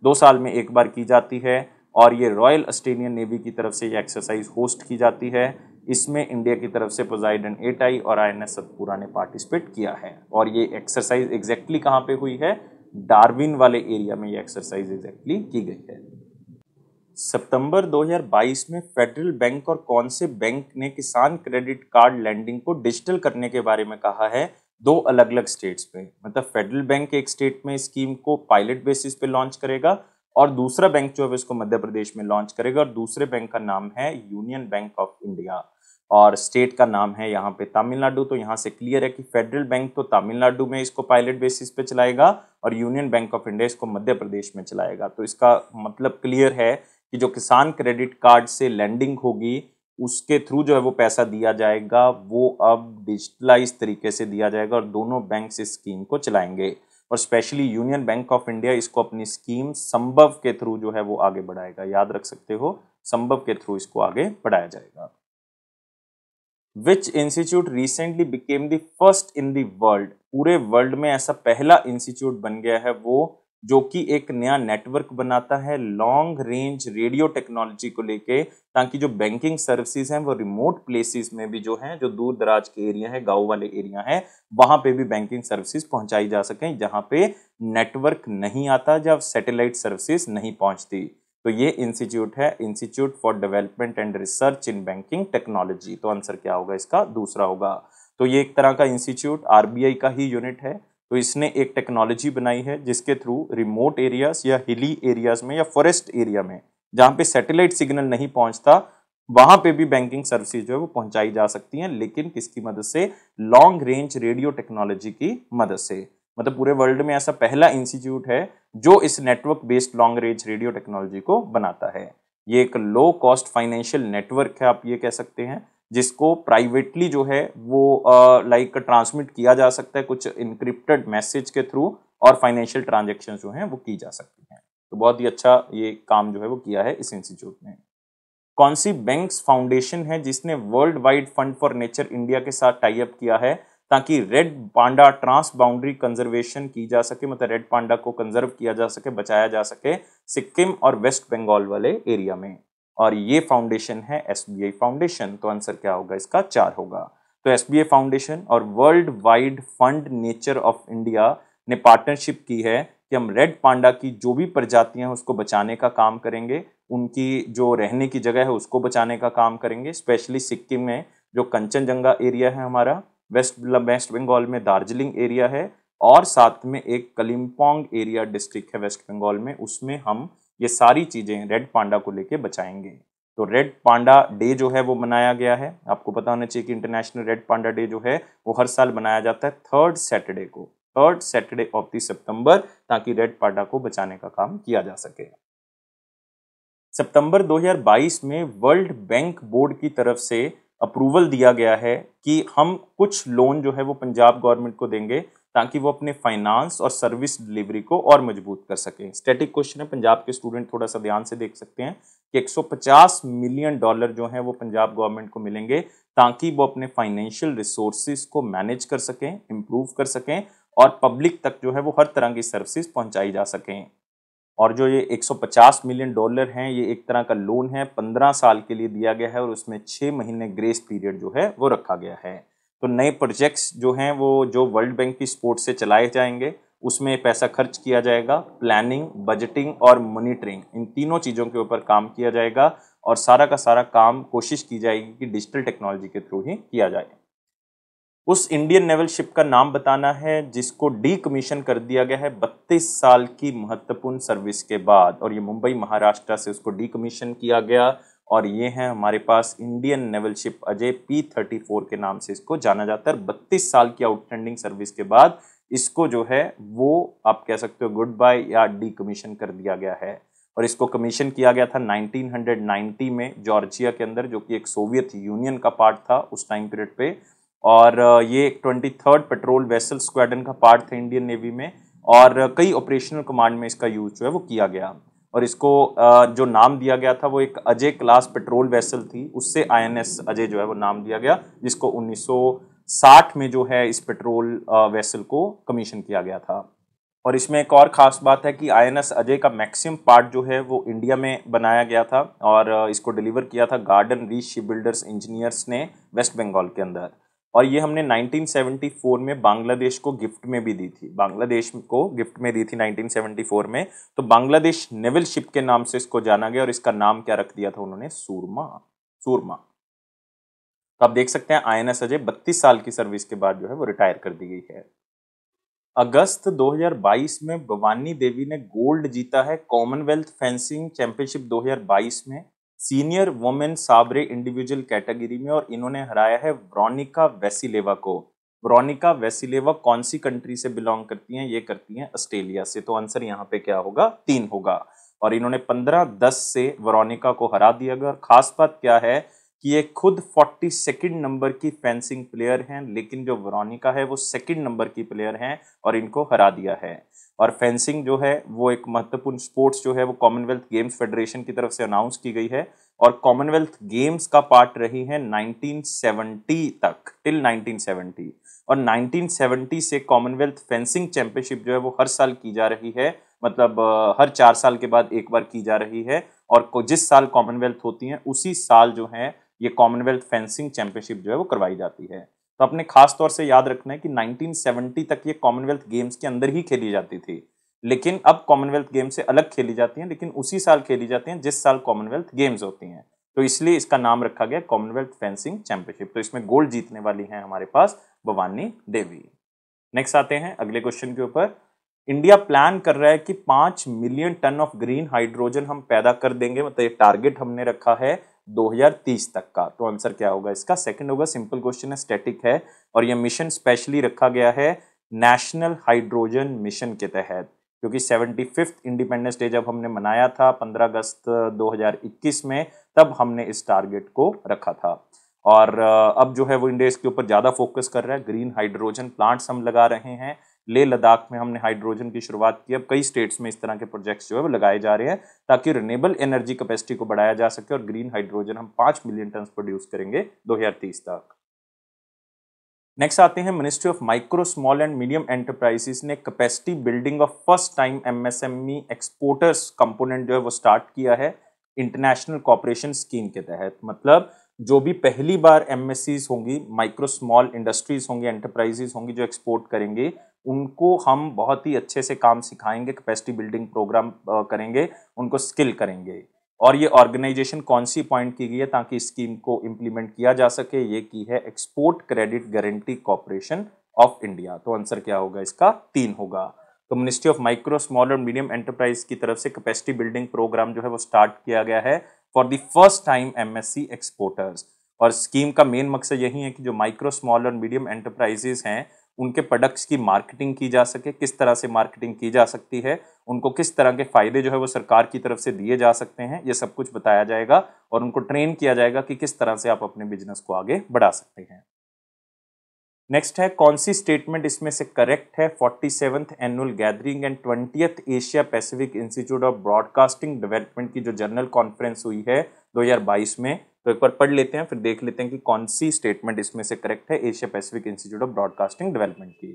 2 साल में एक बार की जाती है। और ये रॉयल ऑस्ट्रेलियन नेवी की तरफ से ये एक्सरसाइज होस्ट की जाती है। इसमें इंडिया की तरफ से पोसाइडन एटाई और INS सतपुरा ने पार्टिसिपेट किया है। और ये एक्सरसाइज एग्जैक्टली कहाँ पे हुई है? डार्विन वाले एरिया में ये एक्सरसाइज एग्जैक्टली की गई है। सितंबर 2022 में फेडरल बैंक और कौन से बैंक ने किसान क्रेडिट कार्ड लैंडिंग को डिजिटल करने के बारे में कहा है? 2 अलग अलग स्टेट्स पे। मतलब फेडरल बैंक एक स्टेट में स्कीम को पायलट बेसिस पे लॉन्च करेगा, और दूसरा बैंक जो है इसको मध्य प्रदेश में लॉन्च करेगा, और दूसरे बैंक का नाम है यूनियन बैंक ऑफ इंडिया, और स्टेट का नाम है यहाँ पे तमिलनाडु। तो यहाँ से क्लियर है कि फेडरल बैंक तो तमिलनाडु में इसको पायलट बेसिस पे चलाएगा, और यूनियन बैंक ऑफ इंडिया इसको मध्य प्रदेश में चलाएगा। तो इसका मतलब क्लियर है कि जो किसान क्रेडिट कार्ड से लैंडिंग होगी उसके थ्रू जो है वो पैसा दिया जाएगा, वो अब डिजिटलाइज तरीके से दिया जाएगा, और दोनों बैंक इस स्कीम को चलाएंगे। और specially union bank of India इसको अपनी स्कीम संभव के थ्रू जो है वो आगे बढ़ाएगा। याद रख सकते हो, संभव के थ्रू इसको आगे बढ़ाया जाएगा। Which institute recently became the first in the world? पूरे वर्ल्ड में ऐसा पहला इंस्टीट्यूट बन गया है वो, जो कि एक नया नेटवर्क बनाता है लॉन्ग रेंज रेडियो टेक्नोलॉजी को लेके, ताकि जो बैंकिंग सर्विसेज हैं वो रिमोट प्लेसेस में भी जो हैं, जो दूर दराज के एरिया है, गांव वाले एरिया है, वहां पे भी बैंकिंग सर्विसेज पहुंचाई जा सकें, जहां पे नेटवर्क नहीं आता, जब सैटेलाइट सर्विसेज नहीं पहुंचती। तो ये इंस्टीट्यूट है institute for development and research in banking technology. तो आंसर क्या होगा? इसका दूसरा होगा। तो ये एक तरह का इंस्टीट्यूट आरबीआई का ही यूनिट है। तो इसने एक टेक्नोलॉजी बनाई है जिसके थ्रू रिमोट एरियाज या हिली एरियाज में या फॉरेस्ट एरिया में जहाँ पे सैटेलाइट सिग्नल नहीं पहुंचता वहां पे भी बैंकिंग सर्विसेज जो है वो पहुंचाई जा सकती हैं, लेकिन किसकी मदद से? लॉन्ग रेंज रेडियो टेक्नोलॉजी की मदद से। मतलब पूरे वर्ल्ड में ऐसा पहला इंस्टीट्यूट है जो इस network based long range radio technology को बनाता है। ये एक लो कॉस्ट फाइनेंशियल नेटवर्क है, आप ये कह सकते हैं, जिसको प्राइवेटली जो है वो लाइक ट्रांसमिट किया जा सकता है कुछ इनक्रिप्टेड मैसेज के थ्रू, और फाइनेंशियल ट्रांजेक्शन जो हैं वो की जा सकती हैं। तो बहुत ही अच्छा ये काम जो है वो किया है इस इंस्टीट्यूट ने। कौन सी बैंक्स फाउंडेशन है जिसने world wide fund for nature India के साथ टाई अप किया है ताकि red panda transboundary conservation की जा सके, मतलब रेड पांडा को कंजर्व किया जा सके, बचाया जा सके सिक्किम और वेस्ट बंगाल वाले एरिया में? और ये फाउंडेशन है एसबीआई फाउंडेशन। तो आंसर क्या होगा इसका? 4 होगा। तो एसबीआई फाउंडेशन और world wide fund nature of India ने पार्टनरशिप की है कि हम रेड पांडा की जो भी प्रजातियां हैं उसको बचाने का काम करेंगे, उनकी जो रहने की जगह है उसको बचाने का काम करेंगे। स्पेशली सिक्किम में जो कंचनजंगा एरिया है हमारा, वेस्ट बंगाल में दार्जिलिंग एरिया है, और साथ में एक कलिम्पोंग एरिया डिस्ट्रिक्ट है वेस्ट बंगाल में, उसमें हम ये सारी चीजें रेड पांडा को लेके बचाएंगे। तो रेड पांडा डे जो है वो मनाया गया है। आपको पता होना चाहिए कि इंटरनेशनल रेड पांडा डे जो है वो हर साल मनाया जाता है थर्ड सैटरडे को, third Saturday of the September, ताकि रेड पांडा को बचाने का काम किया जा सके। सितंबर 2022 में वर्ल्ड बैंक बोर्ड की तरफ से अप्रूवल दिया गया है कि हम कुछ लोन जो है वो पंजाब गवर्नमेंट को देंगे ताकि वो अपने फाइनेंस और सर्विस डिलीवरी को और मजबूत कर सकें। स्टैटिक क्वेश्चन है, पंजाब के स्टूडेंट थोड़ा सा ध्यान से देख सकते हैं कि 150 मिलियन डॉलर जो है वो पंजाब गवर्नमेंट को मिलेंगे ताकि वो अपने फाइनेंशियल रिसोर्सेज को मैनेज कर सकें, इंप्रूव कर सकें, और पब्लिक तक जो है वो हर तरह की सर्विसेज पहुंचाई जा सकें। और जो ये 150 मिलियन डॉलर हैं ये एक तरह का लोन है, 15 साल के लिए दिया गया है, और उसमें 6 महीने ग्रेस पीरियड जो है वो रखा गया है। तो नए प्रोजेक्ट्स जो हैं वो जो वर्ल्ड बैंक की सपोर्ट से चलाए जाएंगे, उसमें पैसा खर्च किया जाएगा। प्लानिंग, बजटिंग और मॉनिटरिंग, इन तीनों चीज़ों के ऊपर काम किया जाएगा, और सारा का सारा काम कोशिश की जाएगी कि डिजिटल टेक्नोलॉजी के थ्रू ही किया जाए। उस इंडियन नेवल शिप का नाम बताना है जिसको डीकमीशन कर दिया गया है 32 साल की महत्वपूर्ण सर्विस के बाद, और ये मुंबई महाराष्ट्र से उसको डीकमीशन किया गया, और ये है हमारे पास Indian naval ship Ajay P34 के नाम से इसको जाना जाता है। 32 साल की आउटस्टैंडिंग सर्विस के बाद इसको जो है वो आप कह सकते हो गुड बाय या डीकमीशन कर दिया गया है। और इसको कमीशन किया गया था 1990 में जॉर्जिया के अंदर, जो कि एक सोवियत यूनियन का पार्ट था उस टाइम पीरियड पे। और ये 23rd पेट्रोल वेसल स्क्वाड्रन का पार्ट था इंडियन नेवी में, और कई ऑपरेशनल कमांड में इसका यूज जो है वो किया गया। और इसको जो नाम दिया गया था वो एक अजय क्लास पेट्रोल वेसल थी, उससे आईएनएस अजय जो है वो नाम दिया गया, जिसको 1960 में जो है इस पेट्रोल वेसल को कमीशन किया गया था। और इसमें एक और खास बात है कि आईएनएस अजय का मैक्सिमम पार्ट जो है वो इंडिया में बनाया गया था, और इसको डिलीवर किया था garden reach ship builders engineers ने वेस्ट बंगाल के अंदर। और ये हमने 1974 में बांग्लादेश को गिफ्ट में भी दी थी, बांग्लादेश को गिफ्ट में दी थी 1974 में। तो बांग्लादेश नेवल शिप के नाम से इसको जाना गया, और इसका नाम क्या रख दिया था उन्होंने? सूरमा, सूरमा। तो आप देख सकते हैं आईएनएस अजय 32 साल की सर्विस के बाद जो है वो रिटायर कर दी गई है। अगस्त 2022 में भवानी देवी ने गोल्ड जीता है कॉमनवेल्थ फेंसिंग चैंपियनशिप 2022 में सीनियर वुमेन साबरे इंडिविजुअल कैटेगरी में, और इन्होंने हराया है वेरोनिका वैसिलेवा को। वेरोनिका वैसिलेवा कौन सी कंट्री से बिलोंग करती हैं? ये करती हैं ऑस्ट्रेलिया से। तो आंसर यहाँ पे क्या होगा? 3 होगा। और इन्होंने 15-10 से वेरोनिका को हरा दिया गया। और खास बात क्या है कि ये खुद 42nd नंबर की फेंसिंग प्लेयर हैं, लेकिन जो वेरोनिका है वो 2nd नंबर की प्लेयर हैं, और इनको हरा दिया है। और फेंसिंग जो है वो एक महत्वपूर्ण स्पोर्ट्स जो है वो कॉमनवेल्थ गेम्स फेडरेशन की तरफ से अनाउंस की गई है, और कॉमनवेल्थ गेम्स का पार्ट रही है 1970 तक, टिल 1970। और 1970 से कॉमनवेल्थ फेंसिंग चैंपियनशिप जो है वो हर साल की जा रही है, मतलब हर 4 साल के बाद एक बार की जा रही है। और जिस साल कॉमनवेल्थ होती है उसी साल जो है ये कॉमनवेल्थ फेंसिंग चैंपियनशिप जो है वो करवाई जाती है। तो अपने खास तौर से याद रखना है कि 1970 तक ये कॉमनवेल्थ गेम्स के अंदर ही खेली जाती थी, लेकिन अब कॉमनवेल्थ गेम्स से अलग खेली जाती हैं, लेकिन उसी साल खेली जाती हैं जिस साल कॉमनवेल्थ गेम्स होती हैं। तो इसलिए इसका नाम रखा गया कॉमनवेल्थ फेंसिंग चैंपियनशिप। तो इसमें गोल्ड जीतने वाली हैं हमारे पास भवानी देवी। नेक्स्ट आते हैं अगले क्वेश्चन के ऊपर। इंडिया प्लान कर रहा है कि 5 million ton of green hydrogen हम पैदा कर देंगे, मतलब ये टारगेट हमने रखा है 2030 तक का। तो आंसर क्या होगा इसका? सेकंड होगा। सिंपल क्वेश्चन है, स्टैटिक है, और ये मिशन स्पेशली रखा गया है नेशनल हाइड्रोजन मिशन के तहत, क्योंकि 75th इंडिपेंडेंस डे जब हमने मनाया था 15 अगस्त 2021 में, तब हमने इस टारगेट को रखा था। और अब जो है वो इंडिया इसके ऊपर ज़्यादा फोकस कर रहा है। ग्रीन हाइड्रोजन प्लांट्स हम लगा रहे हैं। लेह लद्दाख में हमने हाइड्रोजन की शुरुआत की। अब कई स्टेट्स में इस तरह के प्रोजेक्ट्स जो है वो लगाए जा रहे हैं ताकि रिन्यूएबल एनर्जी कैपेसिटी को बढ़ाया जा सके, और ग्रीन हाइड्रोजन हम 5 मिलियन टन प्रोड्यूस करेंगे 2030 तक। नेक्स्ट आते हैं, ministry of micro small and medium enterprises ने capacity building of first time MSME exporters component जो है वो स्टार्ट किया है इंटरनेशनल कॉपरेशन स्कीम के तहत। मतलब जो भी पहली बार एमएससीज होंगी, माइक्रो स्मॉल इंडस्ट्रीज होंगी, एंटरप्राइजेस होंगी जो एक्सपोर्ट करेंगे, उनको हम बहुत ही अच्छे से काम सिखाएंगे, कैपेसिटी बिल्डिंग प्रोग्राम करेंगे, उनको स्किल करेंगे। और ये ऑर्गेनाइजेशन कौन सी अपॉइंट की गई है ताकि स्कीम को इंप्लीमेंट किया जा सके? ये की है export credit guarantee corporation of India. तो आंसर क्या होगा इसका? 3 होगा। तो मिनिस्ट्री ऑफ माइक्रो स्मॉल और मीडियम एंटरप्राइज की तरफ से कैपेसिटी बिल्डिंग प्रोग्राम जो है वो स्टार्ट किया गया है for the first time MSc exporters. और स्कीम का मेन मकसद यही है कि जो माइक्रो स्मॉल और मीडियम एंटरप्राइजेस हैं उनके प्रोडक्ट्स की मार्केटिंग की जा सके। किस तरह से मार्केटिंग की जा सकती है, उनको किस तरह के फायदे जो है वो सरकार की तरफ से दिए जा सकते हैं, ये सब कुछ बताया जाएगा और उनको ट्रेन किया जाएगा कि किस तरह से आप अपने बिजनेस को आगे बढ़ा सकते हैं। नेक्स्ट है, कौन सी स्टेटमेंट इसमें से करेक्ट है? 47th annual gathering and 20th Asia Pacific institute of broadcasting development की जो जनरल कॉन्फ्रेंस हुई है 2022 में, तो एक बार पढ़ लेते हैं फिर देख लेते हैं कि कौन सी स्टेटमेंट इसमें से करेक्ट है Asia Pacific institute of broadcasting development की।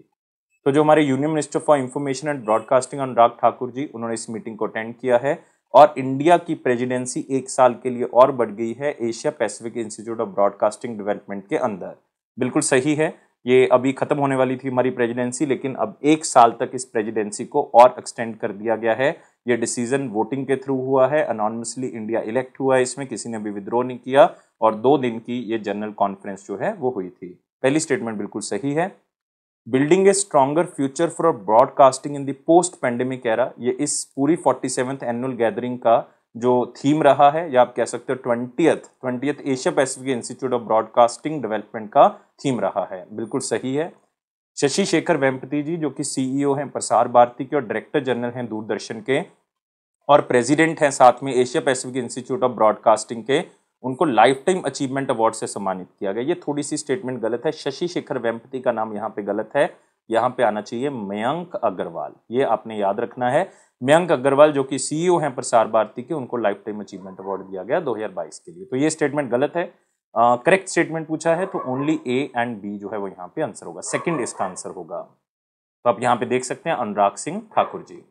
तो जो हमारे union minister for information and broadcasting Anurag Thakur ji, उन्होंने इस मीटिंग को अटेंड किया है और इंडिया की प्रेसिडेंसी 1 साल के लिए और बढ़ गई है Asia Pacific institute of broadcasting development के अंदर। बिल्कुल सही है, ये अभी खत्म होने वाली थी हमारी प्रेसिडेंसी, लेकिन अब 1 साल तक इस प्रेसिडेंसी को और एक्सटेंड कर दिया गया है। ये डिसीजन वोटिंग के थ्रू हुआ है, अनॉनिमसली इंडिया इलेक्ट हुआ है, इसमें किसी ने भी विद्रोह नहीं किया और 2 दिन की ये जनरल कॉन्फ्रेंस जो है वो हुई थी। पहली स्टेटमेंट बिल्कुल सही है। Building A stronger future for broadcasting in the post pandemic era, ये इस पूरी 47th एनुअल गैदरिंग का जो थीम रहा है, या आप कह सकते हो 20th Asia Pacific institute of broadcasting development का थीम रहा है। बिल्कुल सही है। शशि शेखर वेम्पति जी जो कि सीईओ हैं प्रसार भारती के और डायरेक्टर जनरल हैं दूरदर्शन के और प्रेसिडेंट हैं साथ में Asia Pacific institute of broadcasting के, उनको लाइफ टाइम अचीवमेंट अवार्ड से सम्मानित किया गया। ये थोड़ी सी स्टेटमेंट गलत है, शशि शेखर वेम्पति का नाम यहाँ पे गलत है, यहाँ पे आना चाहिए मयंक अग्रवाल। ये आपने याद रखना है। मयंक अग्रवाल जो कि सीईओ हैं प्रसार भारती के, उनको लाइफ टाइम अचीवमेंट अवार्ड दिया गया 2022 के लिए। तो ये स्टेटमेंट गलत है। करेक्ट स्टेटमेंट पूछा है तो ओनली ए एंड बी जो है वो यहाँ पे आंसर होगा, सेकंड इसका आंसर होगा। तो आप यहाँ पे देख सकते हैं अनुराग सिंह ठाकुर जी।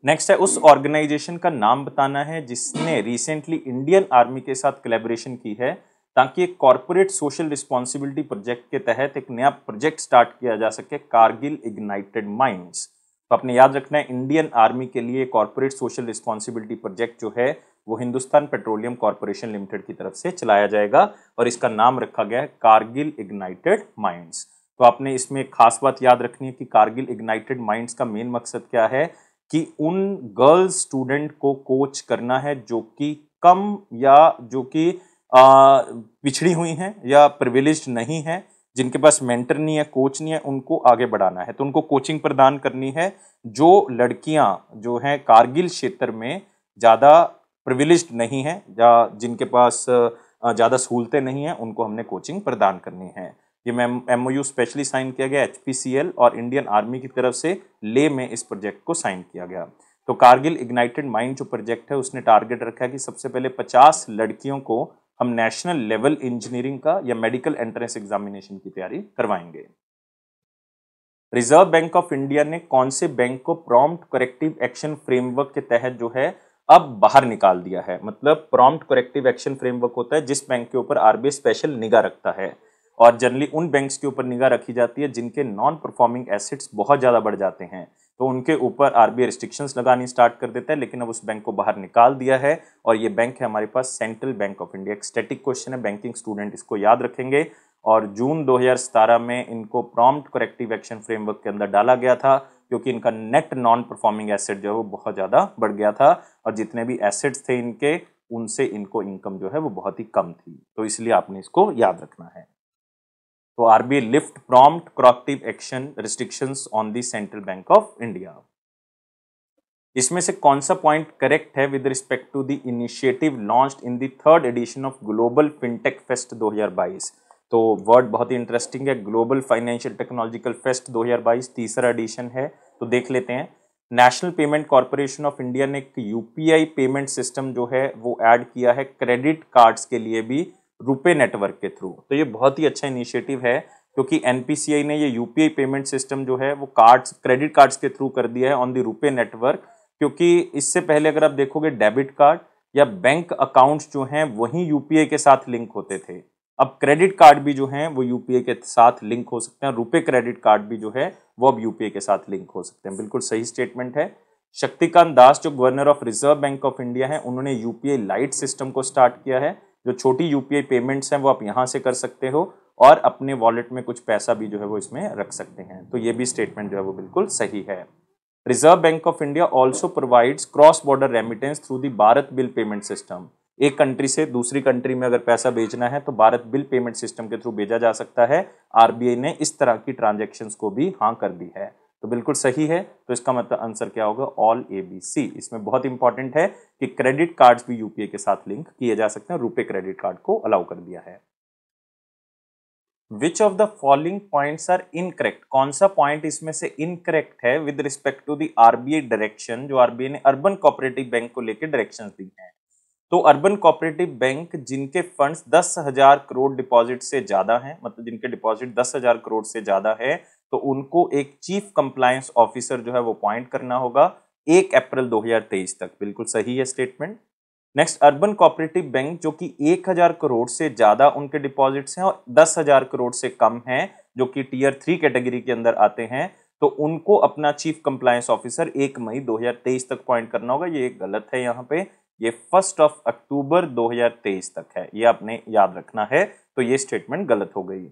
नेक्स्ट है, उस ऑर्गेनाइजेशन का नाम बताना है जिसने रिसेंटली इंडियन आर्मी के साथ कोलैबोरेशन की है ताकि एक कॉर्पोरेट सोशल रिस्पॉन्सिबिलिटी प्रोजेक्ट के तहत एक नया प्रोजेक्ट स्टार्ट किया जा सके, कारगिल इग्नाइटेड माइंड्स। तो आपने याद रखना है, इंडियन आर्मी के लिए कॉर्पोरेट सोशल रिस्पॉन्सिबिलिटी प्रोजेक्ट जो है वो हिंदुस्तान पेट्रोलियम कॉर्पोरेशन लिमिटेड की तरफ से चलाया जाएगा और इसका नाम रखा गया है कारगिल इग्नाइटेड माइंड्स। तो आपने इसमें खास बात याद रखनी है कि कारगिल इग्नाइटेड माइंड्स का मेन मकसद क्या है कि उन गर्ल्स स्टूडेंट को कोच करना है जो कि कम या जो कि पिछड़ी हुई हैं या प्रिविलेज्ड नहीं है, जिनके पास मेंटर नहीं है, कोच नहीं है, उनको आगे बढ़ाना है। तो उनको कोचिंग प्रदान करनी है। जो लड़कियां जो हैं कारगिल क्षेत्र में ज़्यादा प्रिविलेज्ड नहीं हैं या जिनके पास ज़्यादा सहूलतें नहीं हैं, उनको हमने कोचिंग प्रदान करनी है। ये MOU स्पेशली साइन किया गया HPCL और इंडियन आर्मी की तरफ से ले में इस प्रोजेक्ट को साइन किया गया। तो कारगिल इग्नाइटेड माइंड जो प्रोजेक्ट है उसने टारगेट रखा है कि सबसे पहले 50 लड़कियों को हम नेशनल लेवल इंजीनियरिंग का या मेडिकल एंट्रेंस एग्जामिनेशन की तैयारी करवाएंगे। रिजर्व बैंक ऑफ इंडिया ने कौन से बैंक को प्रॉम्प्ट करेक्टिव एक्शन फ्रेमवर्क के तहत जो है अब बाहर निकाल दिया है? मतलब प्रॉम्प्ट करेक्टिव एक्शन फ्रेमवर्क होता है जिस बैंक के ऊपर RBI स्पेशल निगाह रखता है और जनरली उन बैंक्स के ऊपर निगाह रखी जाती है जिनके नॉन परफॉर्मिंग एसेट्स बहुत ज़्यादा बढ़ जाते हैं। तो उनके ऊपर आरबीआई रिस्ट्रिक्शंस लगानी स्टार्ट कर देता है, लेकिन अब उस बैंक को बाहर निकाल दिया है और ये बैंक है हमारे पास सेंट्रल बैंक ऑफ इंडिया। एक स्टैटिक क्वेश्चन है, बैंकिंग स्टूडेंट इसको याद रखेंगे। और जून 2017 में इनको प्रॉम्प्ट करेक्टिव एक्शन फ्रेमवर्क के अंदर डाला गया था, क्योंकि इनका नेट नॉन परफॉर्मिंग एसेट जो है वो बहुत ज़्यादा बढ़ गया था और जितने भी एसेट्स थे इनके, उनसे इनको इनकम जो है वो बहुत ही कम थी, तो इसलिए आपने इसको याद रखना है। तो RBI lift prompt corrective action restrictions on the Central Bank of India. इसमें से कौन सा पॉइंट करेक्ट है with respect to the initiative launched in the third edition of global fintech fest 2022? तो वर्ड बहुत ही इंटरेस्टिंग है, ग्लोबल फाइनेंशियल टेक्नोलॉजिकल फेस्ट 2022 तीसरा एडिशन है। तो देख लेते हैं। National Payment Corporation of India ने एक यूपीआई पेमेंट सिस्टम जो है वो ऐड किया है क्रेडिट कार्ड्स के लिए भी रुपे नेटवर्क के थ्रू। तो ये बहुत ही अच्छा इनिशिएटिव है, क्योंकि एनपीसीआई ने ये यूपीआई पेमेंट सिस्टम जो है वो कार्ड्स क्रेडिट कार्ड्स के थ्रू कर दिया है ऑन द रुपे नेटवर्क। क्योंकि इससे पहले अगर आप देखोगे डेबिट कार्ड या बैंक अकाउंट्स जो हैं वही यूपीआई के साथ लिंक होते थे। अब क्रेडिट कार्ड भी जो हैं वो यूपीआई के साथ लिंक हो सकते हैं, रुपे क्रेडिट कार्ड भी जो है वो अब यूपीआई के साथ लिंक हो सकते हैं। बिल्कुल सही स्टेटमेंट है। शक्तिकांत दास जो governor of reserve bank of India है, उन्होंने यूपीआई लाइट सिस्टम को स्टार्ट किया है। जो छोटी यूपीआई पेमेंट्स हैं वो आप यहाँ से कर सकते हो और अपने वॉलेट में कुछ पैसा भी जो है वो इसमें रख सकते हैं। तो ये भी स्टेटमेंट जो है वो बिल्कुल सही है। Reserve bank of India also provides cross border remittance through the Bharat bill payment system. एक कंट्री से दूसरी कंट्री में अगर पैसा भेजना है तो भारत बिल पेमेंट सिस्टम के थ्रू भेजा जा सकता है। आरबीआई ने इस तरह की ट्रांजैक्शंस को भी हाँ कर दी है, तो बिल्कुल सही है। तो इसका मतलब आंसर क्या होगा? All ABC। इसमें बहुत इंपॉर्टेंट है कि क्रेडिट कार्ड्स भी यूपीआई के साथ लिंक किए जा सकते हैं, रुपे क्रेडिट कार्ड को अलाउ कर दिया है। Which of the following points are incorrect? कौन सा पॉइंट इसमें से इनकरेक्ट है with respect to the RBI direction, जो आरबीआई ने अर्बन कोऑपरेटिव बैंक को लेकर डायरेक्शंस दी हैं। तो अर्बन कोऑपरेटिव बैंक जिनके फंड्स 10,000 करोड़ डिपॉजिट से ज्यादा हैं, मतलब जिनके डिपॉजिट 10,000 करोड़ से ज्यादा है, तो उनको एक चीफ कंप्लायंस ऑफिसर जो है वो अपॉइंट करना होगा 1 अप्रैल 2023 तक। बिल्कुल सही है statement. Next, urban cooperative bank जो कि 1,000 करोड़ से ज्यादा उनके डिपॉजिट्स हैं और 10,000 करोड़ से कम हैं, जो कि टीयर 3 कैटेगरी के अंदर आते हैं, तो उनको अपना चीफ कंप्लायंस ऑफिसर 1 मई 2023 तक अपॉइंट करना होगा। ये गलत है यहाँ पे, ये 1 अक्टूबर 2023 तक है, ये आपने याद रखना है। तो ये स्टेटमेंट गलत हो गई।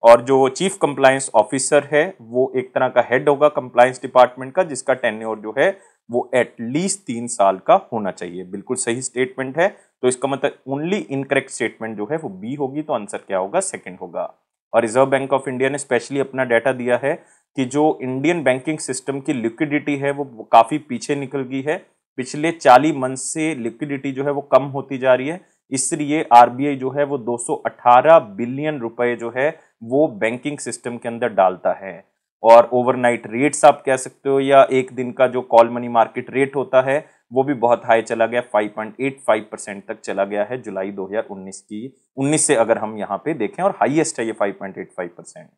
और जो चीफ कंप्लायंस ऑफिसर है वो एक तरह का हेड होगा कंप्लायंस डिपार्टमेंट का, जिसका टेन्योर जो है वो एटलीस्ट 3 साल का होना चाहिए। बिल्कुल सही स्टेटमेंट है। तो इसका मतलब ओनली इनकरेक्ट स्टेटमेंट जो है वो बी होगी, तो आंसर क्या होगा? सेकंड होगा। और रिजर्व बैंक ऑफ इंडिया ने स्पेशली अपना डाटा दिया है कि जो इंडियन बैंकिंग सिस्टम की लिक्विडिटी है वो काफी पीछे निकल गई है। पिछले 40 मंथ से लिक्विडिटी जो है वो कम होती जा रही है, इसलिए आरबीआई जो है वो 218 बिलियन रुपए जो है वो बैंकिंग सिस्टम के अंदर डालता है। और ओवरनाइट रेट्स आप कह सकते हो, या एक दिन का जो कॉल मनी मार्केट रेट होता है वो भी बहुत हाई चला गया, 5.85% तक चला गया है जुलाई 2019 से अगर हम यहाँ पे देखें, और हाईएस्ट है ये 5.85%।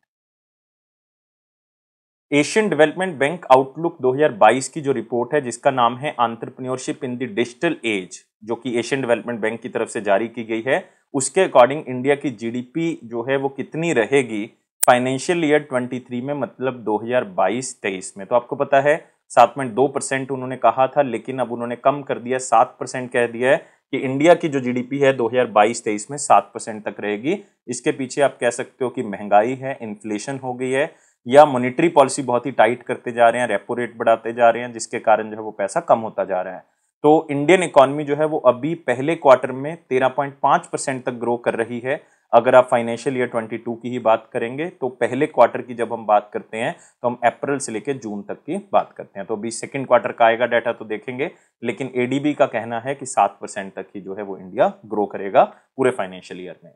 एशियन डेवलपमेंट बैंक आउटलुक 2022 की जो रिपोर्ट है, जिसका नाम है entrepreneurship in the digital age, जो कि एशियन डेवलपमेंट बैंक की तरफ से जारी की गई है, उसके अकॉर्डिंग इंडिया की जीडीपी जो है वो कितनी रहेगी फाइनेंशियल ईयर 23 में, मतलब 2022-23 में। तो आपको पता है 7.2% उन्होंने कहा था, लेकिन अब उन्होंने कम कर दिया, 7% कह दिया है कि इंडिया की जो जीडीपी है 2022-23 में 7% तक रहेगी। इसके पीछे आप कह सकते हो कि महंगाई है, इन्फ्लेशन हो गई है, या मॉनेटरी पॉलिसी बहुत ही टाइट करते जा रहे हैं, रेपो रेट बढ़ाते जा रहे हैं, जिसके कारण जो है वो पैसा कम होता जा रहा है। तो इंडियन इकोनॉमी जो है वो अभी पहले क्वार्टर में 13.5% तक ग्रो कर रही है। अगर आप फाइनेंशियल ईयर 22 की ही बात करेंगे तो पहले क्वार्टर की जब हम बात करते हैं तो हम अप्रैल से लेकर जून तक की बात करते हैं। तो अभी सेकंड क्वार्टर का आएगा डाटा तो देखेंगे, लेकिन एडीबी का कहना है कि 7% तक ही जो है वो इंडिया ग्रो करेगा पूरे फाइनेंशियल ईयर में।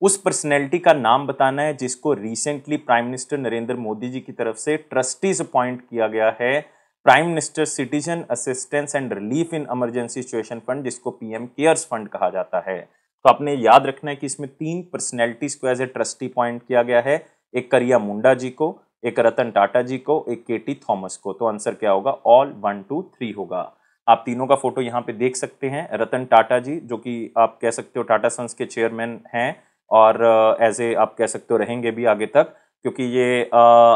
उस पर्सनैलिटी का नाम बताना है जिसको recently prime minister Narendra Modi ji की तरफ से ट्रस्टीज अपॉइंट किया गया है, prime minister citizen assistance and relief in emergency situation fund, जिसको पीएम केयर्स फंड कहा जाता है। तो आपने याद रखना है कि इसमें 3 पर्सनैलिटीज को एज ए ट्रस्टी अपॉइंट किया गया है, एक करिया मुंडा जी को, एक रतन टाटा जी को, एक केटी थॉमस को। तो आंसर क्या होगा? ऑल 1 2 3 होगा। आप तीनों का फोटो यहाँ पे देख सकते हैं। रतन टाटा जी जो कि आप कह सकते हो टाटा सन्स के चेयरमैन हैं और एज ए आप कह सकते हो रहेंगे भी आगे तक। क्योंकि ये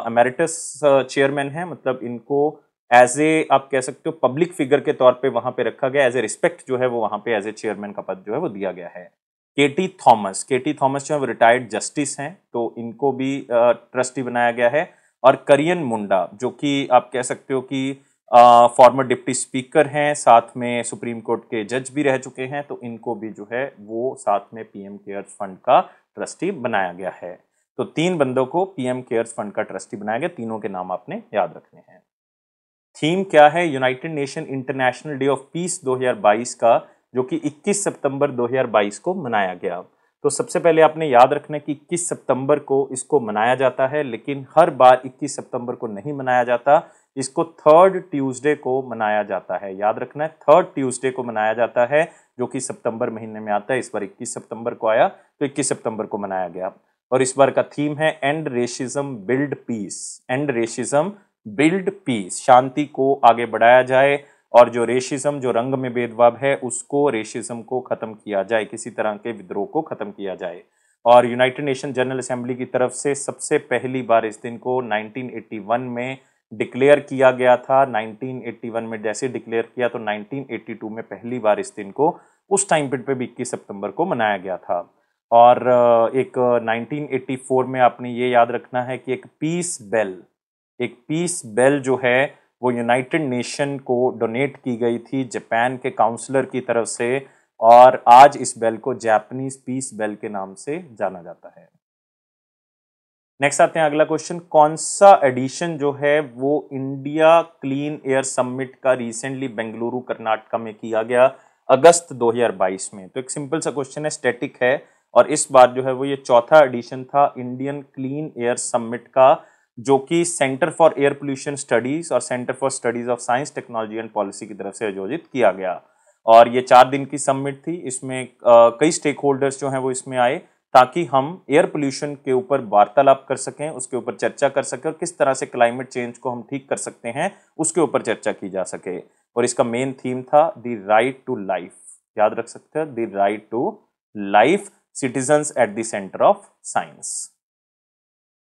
एमेरिटस चेयरमैन है, मतलब इनको एज ए आप कह सकते हो पब्लिक फिगर के तौर पे वहां पे रखा गया, एज ए रिस्पेक्ट जो है वो वहां पे एज ए चेयरमैन का पद जो है वो दिया गया है। केटी थॉमस जो है वो रिटायर्ड जस्टिस हैं, तो इनको भी ट्रस्टी बनाया गया है। और करियन मुंडा जो कि आप कह सकते हो कि फॉर्मर डिप्टी स्पीकर हैं, साथ में सुप्रीम कोर्ट के जज भी रह चुके हैं, तो इनको भी जो है वो साथ में पीएम केयर्स फंड का ट्रस्टी बनाया गया है। तो 3 बंदों को पीएम केयर्स फंड का ट्रस्टी बनाया गया, तीनों के नाम आपने याद रखने हैं। थीम क्या है United nation international day of peace 2022 का, जो कि 21 सितंबर 2022 को मनाया गया। तो सबसे पहले आपने याद रखना कि 21 सितंबर को इसको मनाया जाता है, लेकिन हर बार 21 सितंबर को नहीं मनाया जाता, इसको थर्ड ट्यूसडे को मनाया जाता है। याद रखना है थर्ड ट्यूसडे को मनाया जाता है, जो कि सितंबर महीने में आता है। इस बार 21 सितंबर को आया, तो 21 सितंबर को मनाया गया। और इस बार का थीम है end racism build peace. End racism build peace, शांति को आगे बढ़ाया जाए, और जो रेशिज्म, जो रंग में भेदभाव है, उसको, रेशिज्म को खत्म किया जाए, किसी तरह के विद्रोह को खत्म किया जाए। और यूनाइटेड नेशन जनरल असेंबली की तरफ से सबसे पहली बार इस दिन को 1981 में डिक्लेयर किया गया था। 1981 में जैसे डिक्लेयर किया, तो 1982 में पहली बार इस दिन को उस टाइम पे भी 21 सितंबर को मनाया गया था। और एक 1984 में आपने ये याद रखना है कि एक पीस बेल जो है वो यूनाइटेड नेशन को डोनेट की गई थी जापान के काउंसलर की तरफ से, और आज इस बेल को जापानीज पीस बेल के नाम से जाना जाता है। नेक्स्ट आते हैं अगला क्वेश्चन, कौन सा एडिशन जो है वो इंडिया क्लीन एयर समिट का रिसेंटली बेंगलुरु कर्नाटका में किया गया अगस्त 2022 में। तो एक सिंपल सा क्वेश्चन है, स्टैटिक है, और इस बार जो है वो ये चौथा एडिशन था इंडियन क्लीन एयर समिट का, जो कि centre for air pollution studies और centre for studies of science technology and policy की तरफ से आयोजित किया गया। और ये 4 दिन की समिट थी। इसमें कई स्टेक होल्डर्स जो हैं वो इसमें आए, ताकि हम एयर पोल्यूशन के ऊपर वार्तालाप कर सकें, उसके ऊपर चर्चा कर सकें, और किस तरह से क्लाइमेट चेंज को हम ठीक कर सकते हैं उसके ऊपर चर्चा की जा सके। और इसका मेन थीम था द राइट टू लाइफ। याद रख सकते हैं, the right to life, citizens at the centre of science.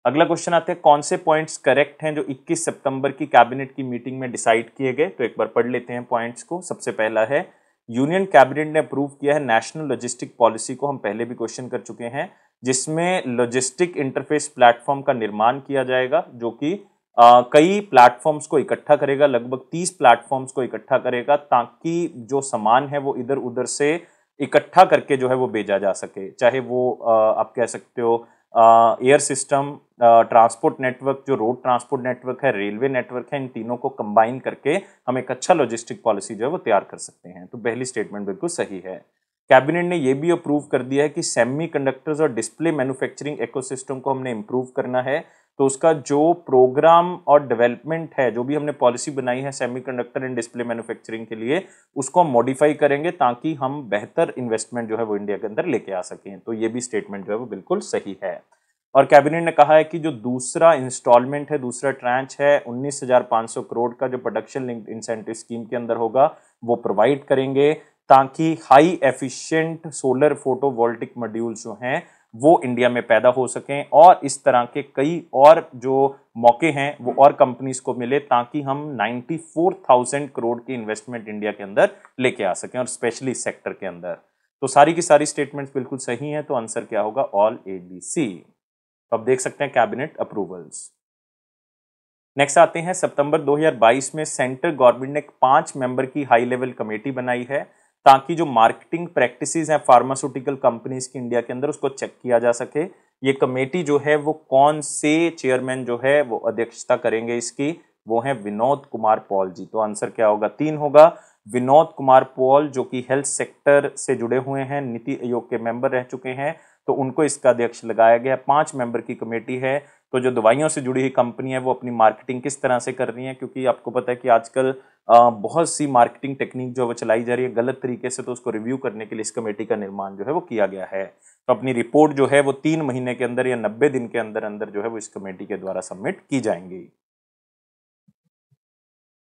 अगला क्वेश्चन आते हैं, कौन से पॉइंट्स करेक्ट हैं जो 21 सितंबर की कैबिनेट की मीटिंग में डिसाइड किए गए। तो एक बार पढ़ लेते हैं पॉइंट्स को। सबसे पहला है, यूनियन कैबिनेट ने अप्रूव किया है नेशनल लॉजिस्टिक पॉलिसी को, हम पहले भी क्वेश्चन कर चुके हैं, जिसमें लॉजिस्टिक इंटरफेस प्लेटफॉर्म का निर्माण किया जाएगा, जो कि कई प्लेटफॉर्म्स को इकट्ठा करेगा, लगभग 30 प्लेटफॉर्म्स को इकट्ठा करेगा, ताकि जो सामान है वो इधर उधर से इकट्ठा करके जो है वो भेजा जा सके। चाहे वो आप कह सकते हो एयर सिस्टम, ट्रांसपोर्ट नेटवर्क, जो रोड ट्रांसपोर्ट नेटवर्क है, रेलवे नेटवर्क है, इन तीनों को कंबाइन करके हम एक अच्छा लॉजिस्टिक पॉलिसी जो है वो तैयार कर सकते हैं। तो पहली स्टेटमेंट बिल्कुल सही है। कैबिनेट ने यह भी अप्रूव कर दिया है कि सेमीकंडक्टर्स और डिस्प्ले मैन्युफैक्चरिंग इकोसिस्टम को हमने इम्प्रूव करना है। तो उसका जो प्रोग्राम और डेवलपमेंट है, जो भी हमने पॉलिसी बनाई है सेमीकंडक्टर एंड डिस्प्ले मैन्युफैक्चरिंग के लिए, उसको हम मॉडिफाई करेंगे, ताकि हम बेहतर इन्वेस्टमेंट जो है वो इंडिया के अंदर लेके आ सकें। तो ये भी स्टेटमेंट जो है वो बिल्कुल सही है। और कैबिनेट ने कहा है कि जो दूसरा इंस्टॉलमेंट है, दूसरा ट्रांच है 19,500 करोड़ का, जो प्रोडक्शन लिंक्ड इंसेंटिव स्कीम के अंदर होगा, वो प्रोवाइड करेंगे, ताकि high efficient solar photovoltaic module जो हैं वो इंडिया में पैदा हो सकें, और इस तरह के कई और जो मौके हैं वो और कंपनीज को मिले, ताकि हम 94,000 करोड़ की इन्वेस्टमेंट इंडिया के अंदर लेके आ सकें, और स्पेशली इस सेक्टर के अंदर। तो सारी की सारी स्टेटमेंट्स बिल्कुल सही हैं, तो आंसर क्या होगा, ऑल ABC। अब देख सकते हैं कैबिनेट अप्रूवल्स। नेक्स्ट आते हैं, सितंबर 2022 में सेंट्रल गवर्नमेंट ने एक 5 मेंबर की हाई लेवल कमेटी बनाई है, ताकि जो मार्केटिंग प्रैक्टिसेस हैं फार्मास्यूटिकल कंपनीज की इंडिया के अंदर, उसको चेक किया जा सके। ये कमेटी जो है वो कौन से चेयरमैन जो है वो अध्यक्षता करेंगे इसकी, वो है विनोद कुमार पॉल जी। तो आंसर क्या होगा, 3 होगा। विनोद कुमार पॉल जो कि हेल्थ सेक्टर से जुड़े हुए हैं, नीति आयोग के मेंबर रह चुके हैं, तो उनको इसका अध्यक्ष लगाया गया। 5 मेंबर की कमेटी है। तो जो दवाइयों से जुड़ी हुई कंपनी है वो अपनी मार्केटिंग किस तरह से कर रही है, क्योंकि आपको पता है कि आजकल बहुत सी मार्केटिंग टेक्निक जो वो चलाई जा रही है गलत तरीके से, तो उसको रिव्यू करने के लिए इस कमेटी का निर्माण जो है वो किया गया है। तो अपनी रिपोर्ट जो है वो 3 महीने के अंदर या 90 दिन के अंदर अंदर जो है वो इस कमेटी के द्वारा सबमिट की जाएंगी।